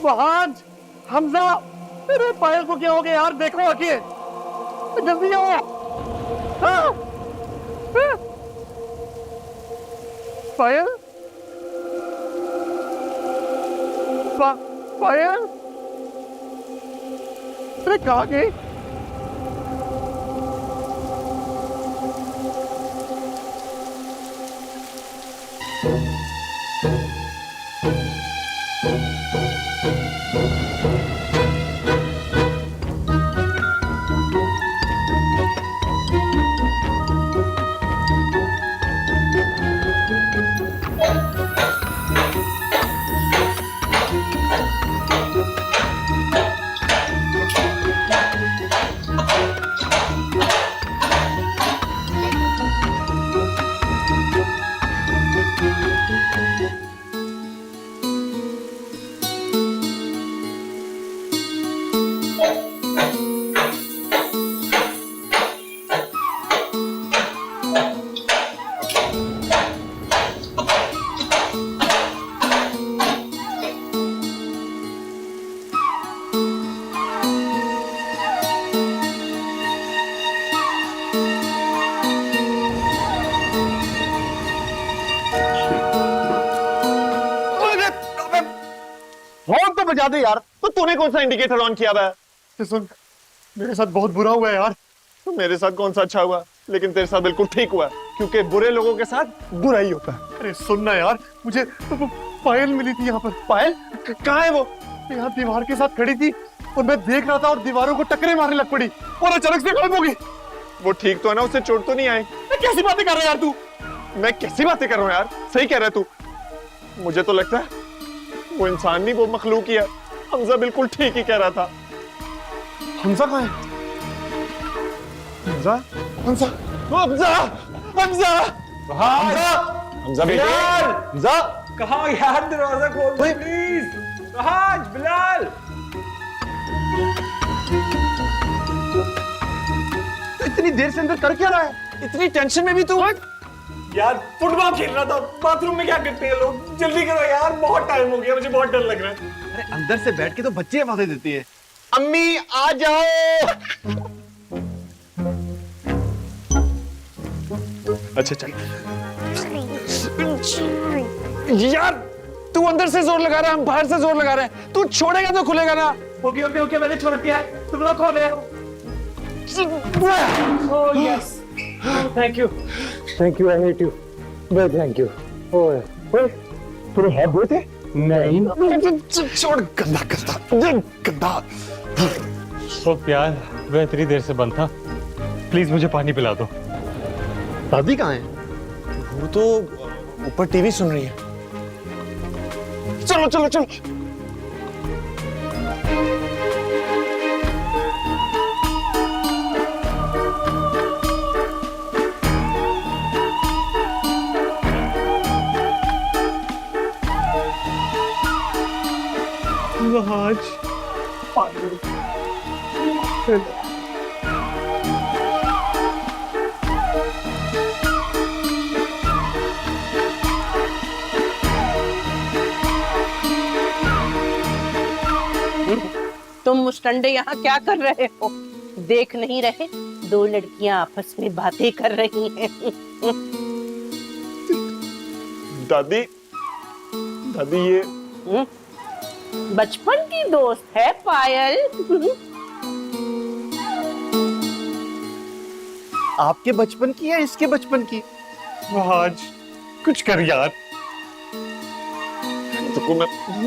वहाज, हमजा, मेरे पायल को क्या हो गया यार? देखो आके, जल्दी आओ। हाँ? हाँ? पायल, पायल, अरे कहाँ गई? हॉर्न तो बजा दे यार। तो तूने कौन सा इंडिकेटर ऑन किया हुआ है? सुन, मेरे साथ बहुत बुरा हुआ है यार। तो मेरे साथ कौन सा अच्छा हुआ, लेकिन तेरे साथ बिल्कुल ठीक हुआ, क्योंकि बुरे लोगों के साथ बुरा ही होता है। अरे सुनना यार, मुझे तो पायल मिली थी यहाँ पर। पायल कहाँ है वो? यहाँ दीवार के साथ खड़ी थी और मैं देख रहा था और दीवारों को टक्करें मारने लग पड़ी और अचानक से गायब हो गई। वो ठीक तो है ना? उससे चोट तो नहीं आई? कैसी बातें कर रहा है यार तू? मैं कैसी बातें कर रहा हूँ यार? सही कह रहा है तू। मुझे तो लगता है वो इंसान नहीं, वो मखलूक ही है। हमजा बिल्कुल ठीक ही कह रहा था। हमजा कहाँ है? हमजा, हमजा, हमजा, हमजा, हमजा, हमजा बेटे, हमजा कहाँ यार? दरवाजा खोल दो प्लीज। वहाज, बिलाल। तो इतनी देर से अंदर कर क्या रहा है? इतनी टेंशन में भी तू? यार फुटबॉल खेल रहा था, बाथरूम में क्या करते हैं लोग? जल्दी करो यार, बहुत टाइम हो गया, मुझे बहुत डर लग रहा है। अरे अंदर से बैठ के तो बच्चे आवाजें देती है। अम्मी आ जाओ। अच्छा चल यार, तू अंदर से जोर लगा रहा है, हम बाहर से जोर लगा रहे हैं। तू छोड़ेगा तो खुलेगा ना। ओके ओके ओके, मैंने छोड़ दिया है, तुम लोग खोले। Oh yes, thank you, I hate you, but thank you. ओए ओए, तुम्हें है बोलते? नहीं, छोड़, गंदा गंदा गंदा। तो प्यार वह इतनी देर से बंद था, प्लीज मुझे पानी पिला दो। दादी कहाँ है? वो तो ऊपर टीवी सुन रही है। चलो चलो चलो। वहाज, तुम मुस्टंडे यहाँ क्या कर रहे हो? देख नहीं रहे दो लड़कियां आपस में बातें कर रही हैं। दादी, दादी ये बचपन की दोस्त है पायल। आपके बचपन की या इसके बचपन की? आज कुछ कर यार। तो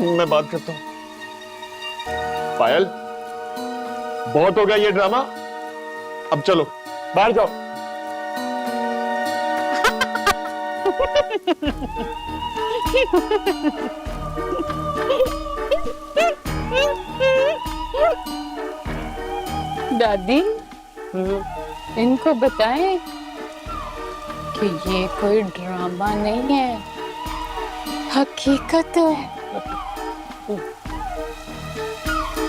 मैं बात करता हूँ। पायल, बहुत हो गया ये ड्रामा, अब चलो बाहर जाओ। दादी, इनको बताएं कि ये कोई ड्रामा नहीं है, हकीकत है।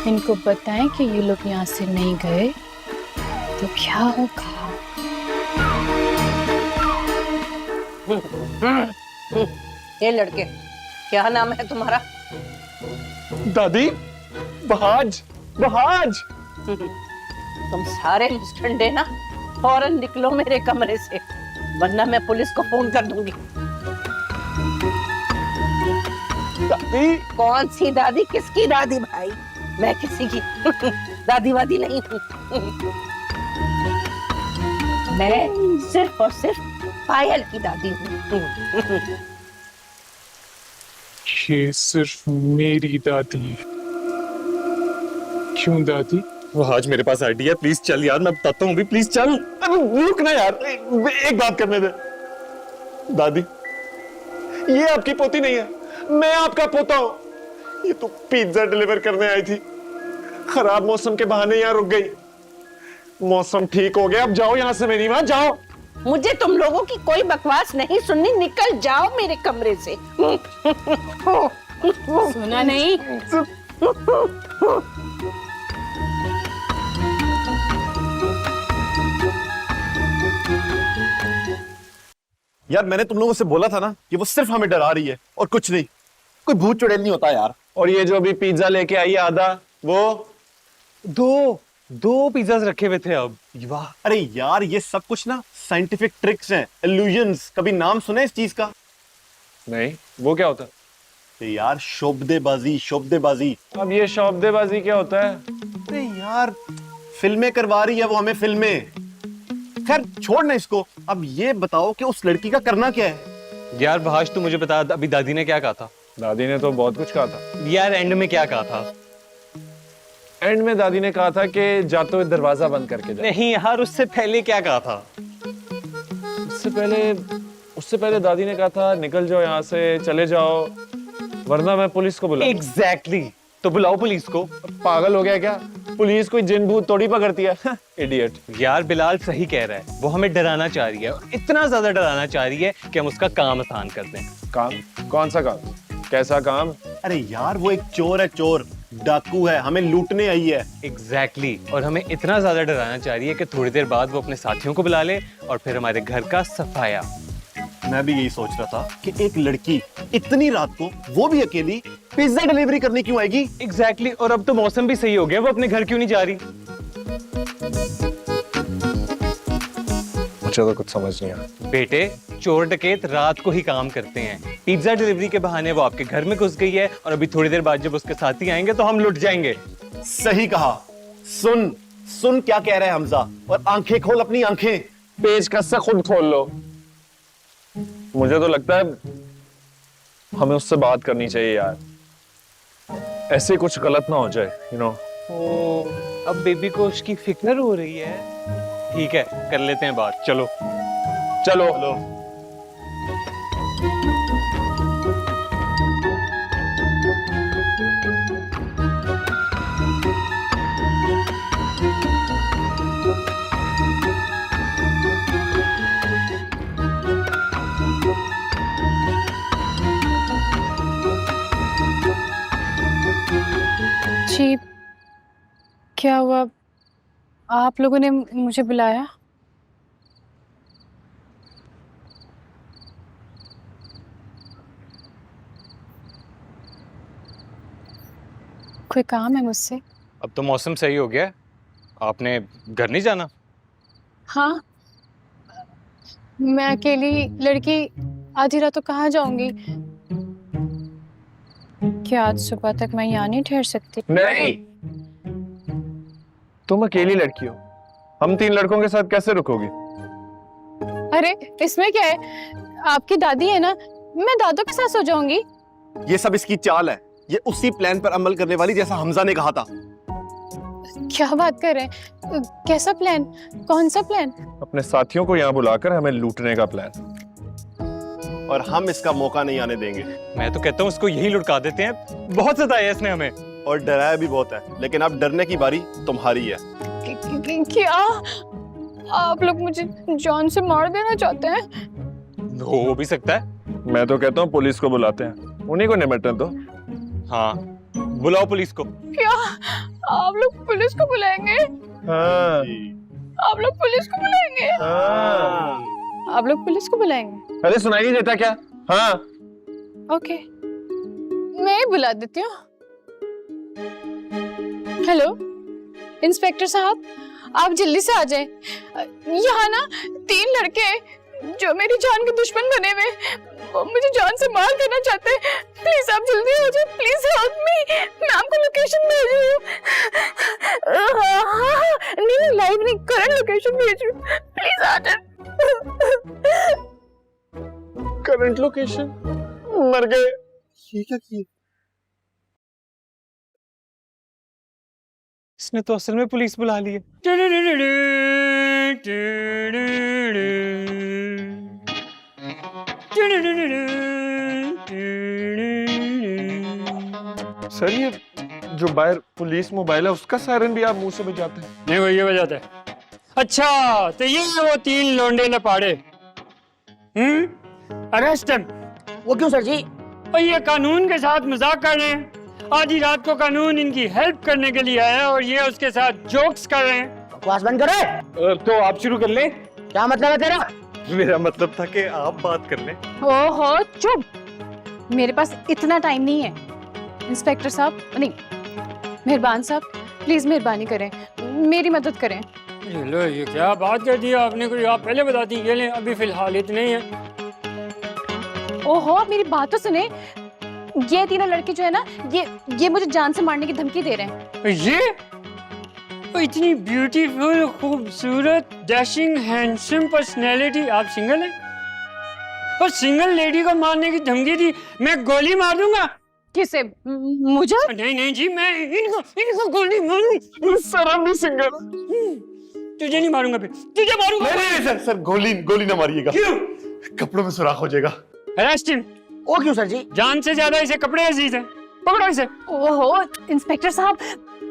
इनको बताएं कि ये लोग यहाँ से नहीं गए तो क्या होगा। ये लड़के, क्या नाम है तुम्हारा? दादी, बहाज, बहाज। तुम सारे मुस्टंडे ना फौरन निकलो मेरे कमरे से, वरना मैं पुलिस को फोन कर दूंगी। दादी, कौन सी दादी? किसकी दादी भाई? मैं किसी की दादी वादी नहीं हूँ। मैं सिर्फ और सिर्फ पायल की दादी हूँ। ये सिर्फ मेरी दादी है। क्यों दादी? वो आज मेरे पास आइडिया, प्लीज चल यार, मैं बताता हूँ भी, प्लीज चल। अरे रुक ना यार, एक बात करने दे। दादी, ये आपकी पोती नहीं है, मैं आपका पोता हूँ। ये तो पिज्जा डिलीवर करने आई थी, खराब मौसम के बहाने यहाँ रुक गई। मौसम ठीक हो गया, अब जाओ यहाँ से मेरी माँ, जाओ। मुझे तुम लोगों की कोई बकवास नहीं सुननी, निकल जाओ मेरे कमरे से। सुना नहीं? यार मैंने तुम लोगों से बोला था ना कि वो सिर्फ हमें डरा रही है और कुछ नहीं। कोई भूत चुड़ैल नहीं होता यार। और ये जो अभी पिज्जा लेके आई है आधा, वो दो पिज्जाज रखे हुए थे अब। वाह, अरे यार ये सब कुछ ना साइंटिफिक ट्रिक्स हैं, इल्यूजन्स। कभी नाम सुना है इस चीज का? नहीं, वो क्या होता है? यार शोबदेबाजी, शोबदेबाजी। अब ये शौबदेबाजी क्या होता है? अरे यार फिल्में करवा रही है वो हमें, फिल्में। खैर छोड़ ना इसको, अब ये बताओ कि उस लड़की का करना क्या है? यार भाष, तू मुझे बता, अभी दादी ने क्या कहा था? दादी ने तो बहुत कुछ कहा था। यार एंड में क्या कहा था? एंड में दादी ने कहा था कि जाते हुए दरवाजा बंद करके जा। नहीं यार, उससे पहले क्या कहा था? उससे पहले दादी ने कहा था निकल जाओ यहाँ से, चले जाओ, वरना मैं पुलिस को बुला। एग्जैक्टली, तो बुलाओ पुलिस को। पागल हो गया क्या? पुलिस कोई जिन भूत थोड़ी पकड़ती है। इडियट। यार बिलाल सही कह रहा है, वो हमें डराना चाह रही है, इतना ज्यादा डराना चाह रही है कि हम उसका काम आसान कर दें। काम? कौन सा काम? कैसा काम? अरे यार वो एक चोर है, चोर डाकू है, हमें लूटने आई है। एग्जैक्टली, और हमें इतना ज्यादा डराना चाह रही है कि थोड़ी देर बाद वो अपने साथियों को बुला ले और फिर हमारे घर का सफाया। मैं भी यही सोच रहा था कि एक लड़की इतनी रात को, वो भी अकेली, पिज्जा डिलीवरी करने क्यों आएगी? एग्जैक्टली, और अब तो मौसम भी सही हो गया, वो अपने घर क्यों नहीं जा रही? मुझे तो कुछ समझ नहीं आया। बेटे, चोर डकैत रात को ही काम करते हैं। पिज्जा डिलीवरी के बहाने वो आपके घर में घुस गई है और अभी थोड़ी देर बाद जब उसके साथी आएंगे तो हम लुट जाएंगे। सही कहा। सुन सुन क्या कह रहा है हमजा, और आंखें खोल अपनी आंखें। पेचकस से खुद खोल लो। मुझे तो लगता है हमें उससे बात करनी चाहिए यार, ऐसे कुछ गलत ना हो जाए, यू नो। अब बेबी को उसकी फिक्र हो रही है। ठीक है, कर लेते हैं बात, चलो। चलो। जी, क्या हुआ? आप लोगों ने मुझे बुलाया? कोई काम है मुझसे? अब तो मौसम सही हो गया है, आपने घर नहीं जाना? हाँ, मैं अकेली लड़की आधी रात को कहाँ जाऊंगी? क्या आज सुबह तक मैं यहाँ नहीं ठहर सकती? नहीं, तुम अकेली लड़की हो, हम 3 लड़कों के साथ कैसे रुकोगी? अरे इसमें क्या है, आपकी दादी है ना, मैं दादू के साथ सो जाऊंगी। ये सब इसकी चाल है, ये उसी प्लान पर अमल करने वाली जैसा हमजा ने कहा था। क्या बात कर रहे हैं? कैसा प्लान? कौन सा प्लान? अपने साथियों को यहाँ बुलाकर हमें लूटने का प्लान। और हम इसका मौका नहीं आने देंगे। मैं तो कहता हूँ उसको यही लुटका देते हैं, बहुत सताया इसने हमें। और डराया भी बहुत है, लेकिन अब डरने की बारी तुम्हारी है। क्या आप लोग मुझे जान से मार देना चाहते हैं? हो भी सकता है। मैं तो कहता हूँ पुलिस को बुलाते हैं, उन्हीं को निपटने दो। हाँ, बुलाओ पुलिस को। क्या आप लोग पुलिस को बुलाएंगे? हाँ, आप लोग पुलिस को बुलाएंगे? हाँ। आप लोग पुलिस को बुलाएंगे? अरे सुनाई नहीं देता क्या? हाँ। ओके, मैं ही बुला देती हूँ। हेलो इंस्पेक्टर साहब, आप जल्दी से आ जाएं। यहाँ ना 3 लड़के जो मेरी जान के दुश्मन बने हुए, वो मुझे जान से मार देना चाहते हैं। प्लीज आप जल्दी आ जाओ, प्लीज हेल्प मी। मैं आपको लोकेशन भेज रही हूँ। नहीं लाइव नहीं, करंट लोकेशन भेज रही हूँ, प्लीज आ जाओ। Current location? मर गए। ये क्या किया? इसने तो असल में पुलिस बुला ली है। सर ये जो बाहर पुलिस मोबाइल है उसका सायरन भी आप मुंह से बजाते हैं? नहीं, वो ये बजाता है। अच्छा, तो ये वो 3 लौंडे लपाड़े, अरेस्ट है। वो क्यों सर जी? और ये कानून के साथ मजाक कर रहे हैं। आधी रात को कानून इनकी हेल्प करने के लिए आया और ये उसके साथ जोक्स कर रहे हैं। बकवास बंद करो। तो आप शुरू कर लें। क्या मतलब है तेरा? मेरा मतलब था कि आप बात कर लें। ओहो चुप, मेरे पास इतना टाइम नहीं है। इंस्पेक्टर साहब, नहीं मेहरबान साहब, प्लीज मेहरबानी करें, मेरी मदद करें। लो, ये क्या बात कर दी आपने, कोई आप पहले बताती। ये लें, अभी फिलहाल इतने ही है। ओहो आप मेरी बात तो सुने, ये 3 लड़के जो है ना, ये मुझे जान से मारने की धमकी दे रहे हैं। ये इतनी ब्यूटीफुल, खूबसूरत, डैशिंग, हैंडसम पर्सनैलिटी, आप सिंगल हैं? और सिंगल लेडी को मारने की धमकी दी, मैं गोली मार दूंगा। किसे? मुझे? नहीं जी, मैं इनको गोली मारूं। सर हम भी सिंगल। तुझे नहीं मारूंगा, फिर तुझे मारूंगा। नहीं सर, गोली ना मारिएगा। क्यों? कपड़ों में सुराख हो जाएगा। Arrest him. वो क्यों सर जी? जान से ज्यादा इसे कपड़े अजीज हैं। पकड़ो इसे। ओहो इंस्पेक्टर साहब,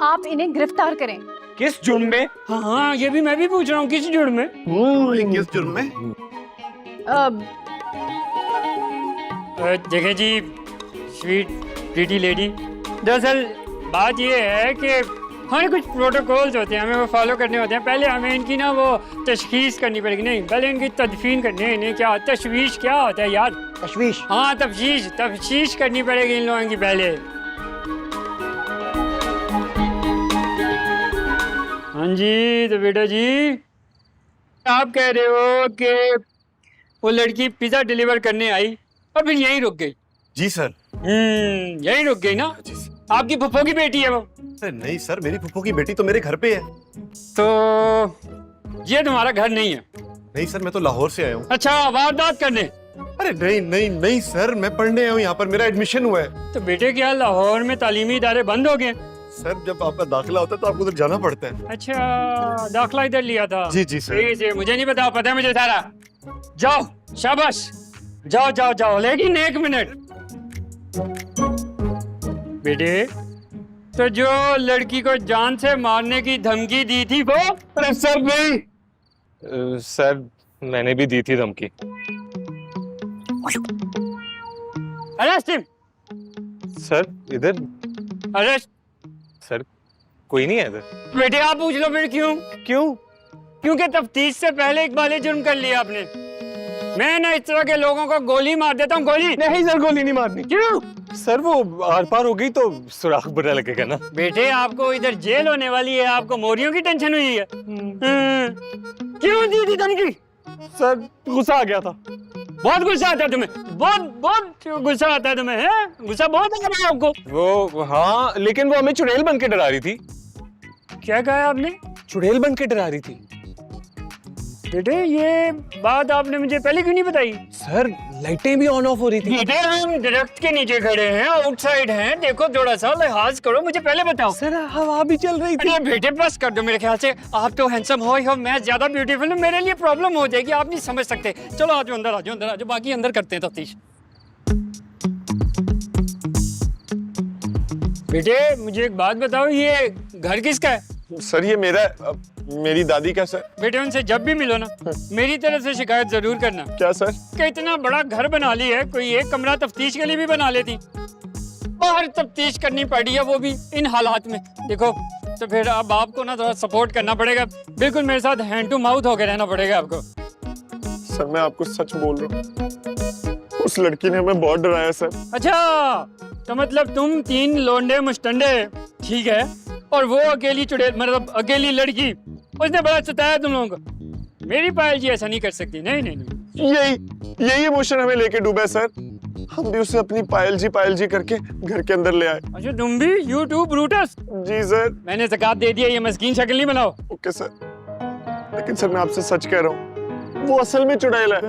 आप इन्हें गिरफ्तार करें। किस जुर्म में? हाँ, ये भी मैं भी पूछ रहा हूँ, किस जुर्म में? किस जुर्म में? देखें जी, स्वीट प्रीटी लेडी, दरअसल बात ये है कि हमारे कुछ प्रोटोकॉल्स होते हैं, हमें वो फॉलो करने होते हैं। पहले हमें इनकी ना वो तशखीस करनी पड़ेगी। नहीं, पहले इनकी तदफीन करनी है। इन्हें क्या तशवीश क्या होता है यार? तशवीश? हाँ, तफ्शीश करनी पड़ेगी इन लोगों की पहले। हाँ जी, तो बेटा जी आप कह रहे हो कि वो लड़की पिज्जा डिलीवर करने आई और फिर यहीं रुक गई? जी सर। यहीं रुक गई ना? आपकी फुफ्फो की बेटी है वो? सर नहीं सर, मेरी फुफ्फो की बेटी तो मेरे घर पे है। तो ये तुम्हारा घर नहीं है? नहीं सर, मैं तो लाहौर से आया हूँ। अच्छा, वारदात करने? अरे नहीं सर, मैं पढ़ने आया हूँ यहाँ पर, मेरा एडमिशन हुआ है। तो बेटे क्या लाहौर में तालीमी इदारे बंद हो गए? सर जब आपका दाखिला होता है तो आपको उधर जाना पड़ता है। अच्छा, दाखिला इधर लिया था? जी सर। जी, मुझे नहीं पता है मुझे सारा। जाओ, शाबाश, जाओ, लेकिन 1 मिनट बेटे, तो जो लड़की को जान से मारने की धमकी दी थी वो? अरे सर नहीं। सर मैंने भी दी थी धमकी। Arrest him. सर इधर। अरेस्ट। सर कोई नहीं है इधर। बेटे आप पूछ लो फिर क्यों? क्योंकि तफ्तीश से पहले इकबाल जुर्म कर लिया आपने। मैं ना इस तरह के लोगों को गोली मार देता हूँ। गोली नहीं सर, गोली नहीं मारनी। क्यों? सर वो आर पार हो गई तो सुराग बुरा लगेगा ना। बेटे आपको इधर जेल होने वाली है, आपको मोरियों की टेंशन हुई है। क्यों दी थी धमकी? सर गुस्सा आ गया था। बहुत गुस्सा आता है तुम्हें, बहुत गुस्सा आता है तुम्हें, हैं? गुस्सा बहुत आ रहा है आपको। वो हाँ, लेकिन वो हमें चुड़ैल बन के डरा रही थी। क्या कहा आपने? चुड़ैल बन के डरा रही थी। बेटे ये बात आपने मुझे पहले क्यों नहीं बताई? सर लाइटें भी ऑन ऑफ हो रही थी। बेटे हम दरख्त के नीचे खड़े हैं, आउटसाइड हैं, देखो थोड़ा सा लिहाज करो, मुझे पहले बताओ। सर हवा भी चल रही थी। अरे बेटे बस कर दो, मेरे ख्याल से आप तो हैंडसम हो ही हो, मैं ज्यादा ब्यूटीफुल हूँ, मेरे लिए प्रॉब्लम हो जाएगी, आप नहीं समझ सकते। चलो आ जाओ अंदर, आ जाओ अंदर, आ जाओ, बाकी अंदर करते हैं तफ्तीश। बेटे मुझे एक बात बताओ, ये घर किसका है? सर ये मेरी दादी का सर। बेटे उनसे जब भी मिलो ना, मेरी तरफ से शिकायत जरूर करना। क्या सर? कि इतना बड़ा घर बना ली है, कोई एक कमरा तफ्तीश के लिए भी बना लेती, बाहर तफ्तीश करनी पड़ी है, वो भी इन हालात में। देखो तो फिर अब आपको ना थोड़ा सपोर्ट करना पड़ेगा, बिल्कुल मेरे साथ हैंड टू माउथ होकर रहना पड़ेगा आपको। सर मैं आपको सच बोल रहा हूँ, उस लड़की ने हमें बहुत डराया सर। अच्छा तो मतलब तुम 3 लोंडे मुश्तंडे, ठीक है, और वो अकेली चुड़ैल, मतलब अकेली लड़की, उसने बड़ा सताया तुम लोगों को। मेरी पायल जी ऐसा नहीं कर सकती। नहीं नहीं नहीं, यही इमोशन हमें लेके डूबा है सर। हम भी उसे अपनी पायल जी करके घर के अंदर ले आए। अच्छा तुम भी यूट्यूब ब्रूटस? जी सर। मैंने ज़कात दे दिया, ये मस्कीन शक्ल नहीं बनाओ। ओके सर, लेकिन सर मैं आपसे सच कह रहा हूँ, वो असल में चुड़ैल है,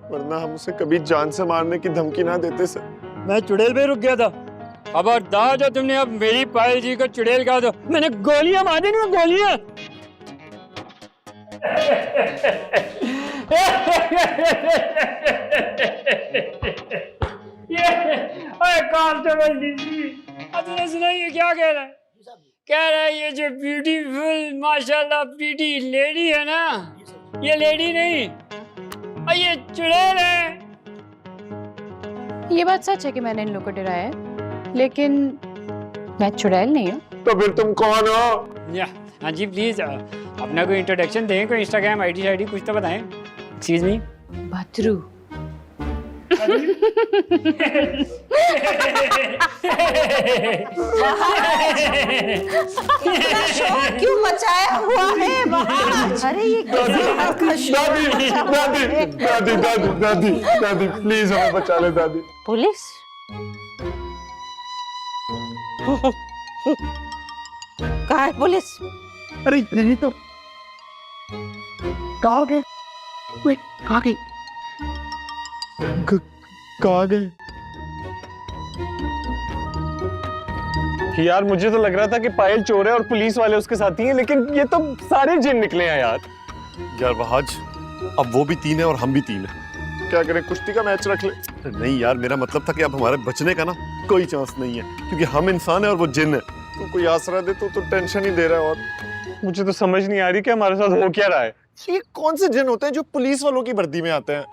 वरना हम उसे कभी जान से मारने की धमकी ना देते सर। मैं चुड़ैल पे रुक गया था। खबरदार जो तुमने अब मेरी पायल जी को चुड़ैल कहा तो मैंने गोलियां मार दी ना, गोलियां। कांस्टेबल डीसी, तुमने सुना ये क्या कह रहा है? कह रहा है ये जो ब्यूटीफुल माशाल्लाह प्रीटी लेडी है ना, ये लेडी नहीं, और ये चुड़ैल है। ये बात सच है कि मैंने इन लोगों को डराया है, लेकिन मैं चुड़ैल नहीं हूँ। तो फिर तुम कौन हो? या हाँ जी प्लीज अपना कोई इंट्रोडक्शन दें, कोई इंस्टाग्राम आईडी शाईडी कुछ तो बताएं। Excuse me. भद्रू। इतना शोर क्यों मचाया हुआ है वहाँ? अरे ये दादी प्लीज हमें बचा ले दादी। पुलिस? कहाँ है पुलिस? अरे नहीं तो कहाँ गए? वे कहाँ गई? कहाँ गए? यार मुझे तो लग रहा था कि पायल चोर है और पुलिस वाले उसके साथी हैं, लेकिन ये तो सारे जिन निकले हैं यार। यार वहाज, अब वो भी 3 है और हम भी 3 है। क्या करें, कुश्ती का मैच रख ले? नहीं यार, मेरा मतलब था कि अब हमारे बचने का ना कोई चांस नहीं है, क्योंकि हम इंसान है और वो जिन है। तो कोई आसरा दे तो टेंशन ही दे रहा है। और मुझे तो समझ नहीं आ रही कि हमारे साथ हो क्या रहा है। ये कौन से जिन होते हैं जो पुलिस वालों की वर्दी में आते हैं?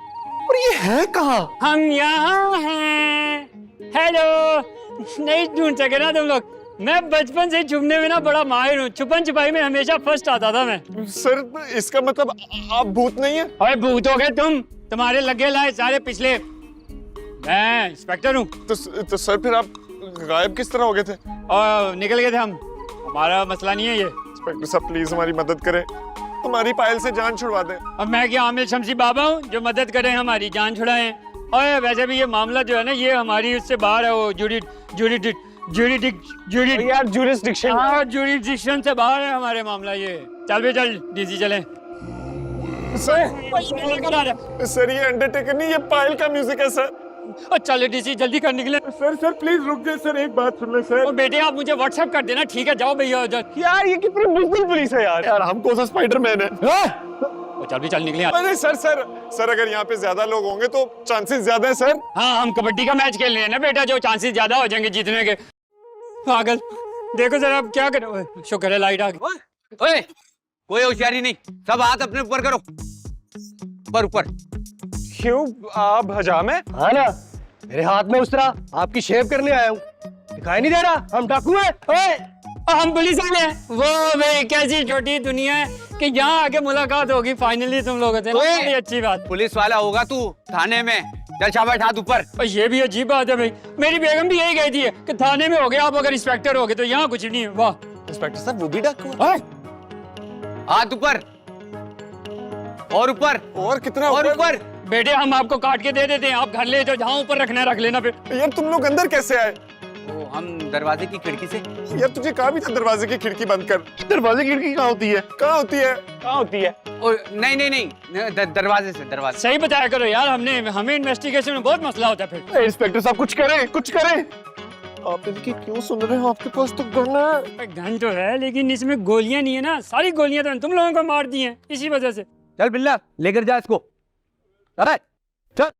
और ये है कहाँ? हम यहाँ हैं। हेलो, नहीं ढूंढ सके ना तुम लोग? मैं बचपन से छुपने में ना बड़ा माहिर हूँ, छुपन छुपाई में हमेशा फर्स्ट आता था मैं। सर इसका मतलब आप भूत नहीं है? अरे भूत हो गए तुम, तुम्हारे लगे लाए सारे पिछले। मैं इंस्पेक्टर हूँ। तो सर फिर आप गायब किस तरह हो गए थे? और निकल गए थे हम, हमारा मसला नहीं है ये। इंस्पेक्टर साहब प्लीज हमारी मदद करें, हमारी पायल से जान छुड़वा दें। अब मैं क्या आमिर शमसी बाबा हूँ जो मदद करें हमारी जान छुड़ाएं? और वैसे भी ये मामला जो है ना, ये हमारी उससे बाहर है, वो जुरिडिक्शन से बाहर है हमारे मामला ये। चल भी चल डीसी चले। सर ये अंडरटेकर नहीं, ये पायल का म्यूजिक है सर। चलो डीसी जल्दी कर निकले। सर प्लीज रुक जाए सर, एक बात सुन ले सर। और बेटे आप मुझे व्हाट्सएप कर देना, ठीक है? जाओ भैया उधर। यार ये कितनी बुज़दिल पुलिस है यार। यार हम कौन सा स्पाइडरमैन है? चल भी चल निकले। अरे सर अगर यहाँ पे ज्यादा लोग होंगे तो चांसेस ज्यादा है सर। हाँ हम कबड्डी का मैच खेल रहे हैं ना बेटा, जो चांसेस ज्यादा हो जाएंगे जीतने के। पागल, देखो जरा अब क्या करो। शुक्र है लाइट आ गई। ओए, कोई होशियारी नहीं, सब हाथ अपने ऊपर करो, ऊपर ऊपर। क्यों, आप हजाम है? हाँ ना, मेरे हाथ में उस तरह आपकी शेव करने आया हूँ, दिखाई नहीं दे रहा हम डाकू हैं? ओए, हम पुलिस वाले हैं। वो भाई कैसी छोटी दुनिया है कि यहाँ आके मुलाकात होगी फाइनली तुम लोगों से। बड़ी अच्छी बात। पुलिस वाला होगा तू थाने में, चल शाबाश, हाथ ऊपर। और ये भी अजीब बात है भाई, मेरी बेगम भी यही कहती है कि थाने में हो गए आप अगर इंस्पेक्टर हो गए तो यहाँ कुछ नहीं है। वाह इंस्पेक्टर साहब वो भी डाकू है? हाँ? हाथ ऊपर और ऊपर और कितना और ऊपर। बेटे हम आपको काट के दे देते हैं, आप घर ले जाओ, जहाँ ऊपर रखना है रख लेना फिर। यार तुम लोग अंदर कैसे आए? वो हम दरवाजे की खिड़की से। यार तुझे कहा भी था दरवाजे की खिड़की बंद कर। दरवाजे की खिड़की कहाँ होती है? कहाँ होती है? कहाँ होती है? नहीं नहीं नहीं, दरवाजे से, दरवाजे। सही बताया करो यार, हमें इन्वेस्टिगेशन में बहुत मसला होता है फिर। इंस्पेक्टर साहब कुछ करें, कुछ करें। आप इनकी क्यों सुन रहे हो? आपके पास तो गन है। गन तो है लेकिन इसमें गोलियां नहीं है ना, सारी गोलियां तो तुम लोगों को मार दी हैं इसी वजह से। चल बिल्ला लेकर जा इसको। अरे चल।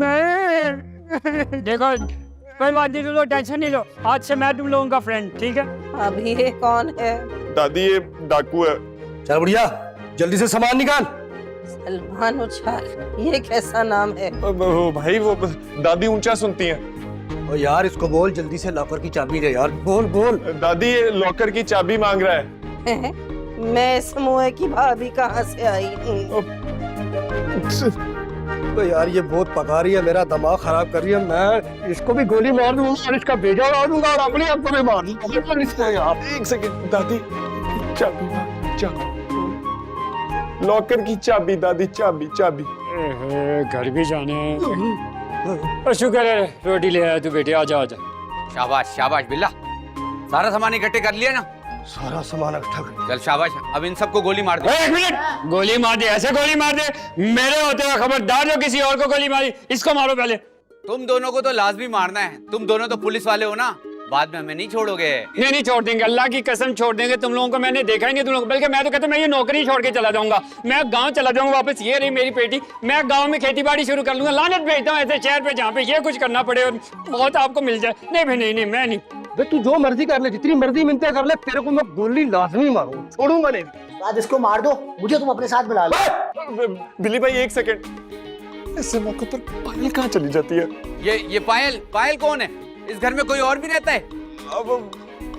नहीं देखो कोई बात नहीं, तुम लोग टेंशन नहीं लो, आज से मैं तुम लोगों का फ्रेंड, ठीक है? अभी ये कौन है? दादी ये डाकू है। चल बढ़िया, जल्दी से सामान निकाल। सलमान उछाल, ये कैसा नाम है? भाई वो दादी ऊंचा सुनती हैं। ओ यार इसको बोल जल्दी से लॉकर की चाबी दे यार, बोल बोल। दादी ये लॉकर की चाबी मांग रहा है। मैं इस मुए की भाभी कहाँ से आई हूँ? तो यार ये बहुत पका रही है, मेरा दिमाग खराब कर रही है। मैं इसको भी गोली मार दूंगा और इसका बेजा उड़ा दूंगा और अपने आप को भी मार दूंगा इसको यार। एक सेकंड दादी, चाबी चाबी, लॉकर की चाबी दादी, चाबी चाबी। घर भी जाने हैं। शुक्र है रोटी ले आया तू बेटे, आजा आजा। शाबाश शाबाश बिल्ला, सारा सामान इकट्ठे कर लिया ना? सारा सामान इकट्ठा कर। चल शाबाश, अब इन सबको गोली मार दे। एक मिनट, गोली मार दे, ऐसे गोली मार दे? मेरे होते हुए खबरदार जो किसी और को गोली मारी, इसको मारो पहले। तुम दोनों को तो लाजमी मारना है, तुम दोनों तो पुलिस वाले हो ना, बाद में हमें नहीं छोड़ोगे। नहीं छोड़ देंगे, अल्लाह की कसम छोड़ देंगे। तुम लोगों को मैंने देखा ही नहीं तुम लोगों को, बल्कि मैं तो कहता हूं मैं ये नौकरी छोड़ के चला जाऊंगा, मैं गांव चला जाऊंगा वापस। ये रही मेरी पेटी, मैं गांव में खेती बाड़ी शुरू कर लूंगा। लानत भेजता हूं ऐसे शहर पे जहाँ पे ये कुछ करना पड़े और बहुत आपको मिल जाए। नहीं भाई नहीं, मैं नहीं। तू जो मर्जी कर ले, जितनी मर्जी मिलते कर ले, तेरे को मैं गोली लाजमी मारूं, छोड़ूंगा नहीं। आज इसको मार दो, मुझे तुम अपने साथ मिला लो। बिल्ली भाई एक सेकंड, ऐसे मौके पर पायल कहाँ चली जाती है? ये पायल, पायल कौन है? इस घर में कोई और भी रहता है? अब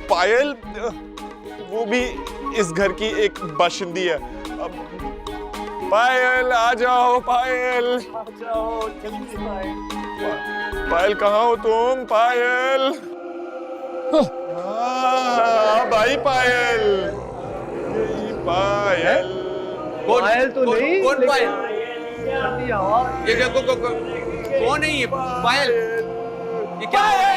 पायल वो भी इस घर की एक बाशिंदी है। अब पायल आ जाओ, पायल आ जाओ जल्दी। पायल कहाँ हो तुम? पायल भाई, पायल पायल। पायल तो नहीं, कौन पायल? ये कौन है ये पायल? ये क्या है?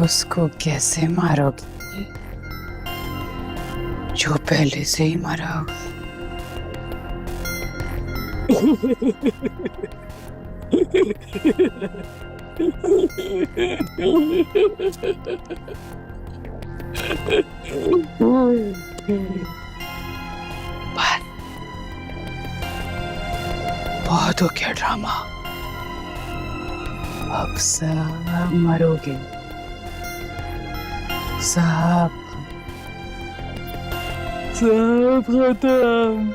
उसको कैसे मारोगे जो पहले से ही मरा हो? बहुत हो गया ड्रामा, अब सब मरोगे, सब खत्म।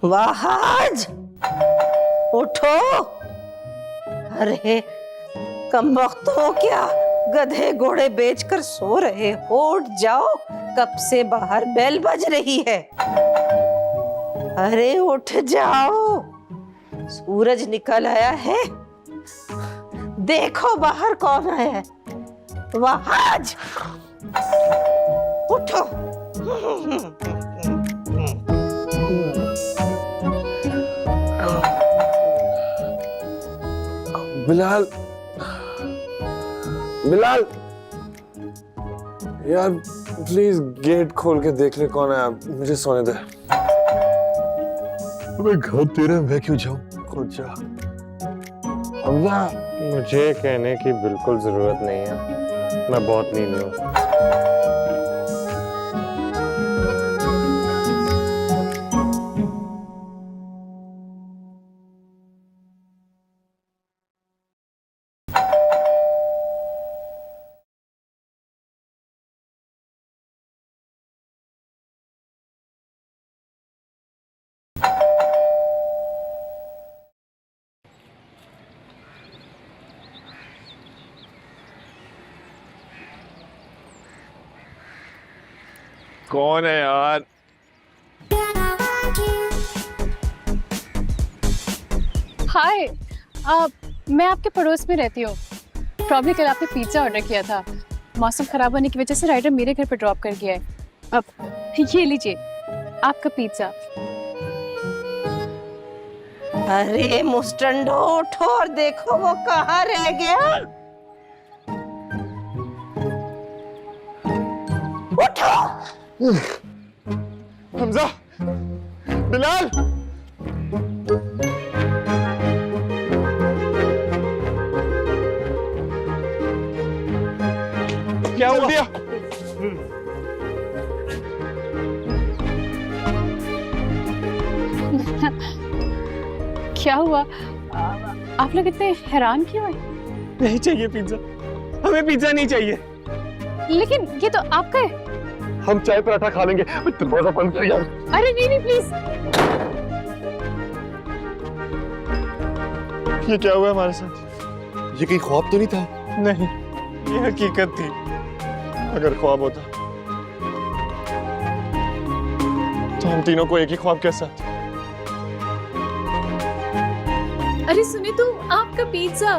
वहाज उठो। अरे कम वक्त हो क्या, गधे घोड़े बेचकर सो रहे हो? उठ जाओ, कब से बाहर बेल बज रही है। अरे उठ जाओ, सूरज निकल आया है, देखो बाहर कौन आया है। वहाज उठो। बिलाल, बिलाल यार प्लीज गेट खोल के देख ले कौन है, मुझे सोने दे। अबे घर तेरा, मैं क्यों जाऊं? खुद जा। अब्बा मुझे कहने की बिल्कुल जरूरत नहीं है, मैं बहुत नींद में हूँ। कौन है यार? हाय, मैं आपके पड़ोस में रहती हूँ। प्रॉब्ली कल आपने पिज्ज़ा ऑर्डर किया था। मौसम खराब होने की वजह से राइडर मेरे घर पर ड्रॉप कर गया है। अब ये लीजिए आपका पिज्ज़ा। अरे मुस्टंडो उठो और देखो वो कहाँ रह गया। उठो। हमजा, बिलाल, क्या हो गया? क्या हुआ? आप लोग इतने हैरान क्यों हैं? नहीं चाहिए पिज्जा, हमें पिज्जा नहीं चाहिए। लेकिन ये तो आपका है। हम चाय पराठा खा लेंगे। दरवाजा बंद कर यार। अरे नहीं नहीं प्लीज। ये क्या हुआ हमारे साथ? ये कहीं ख्वाब तो नहीं था? नहीं, ये हकीकत थी। अगर ख्वाब होता तो हम तीनों को एक ही ख्वाब के साथ। अरे सुने तो आपका पिज्जा।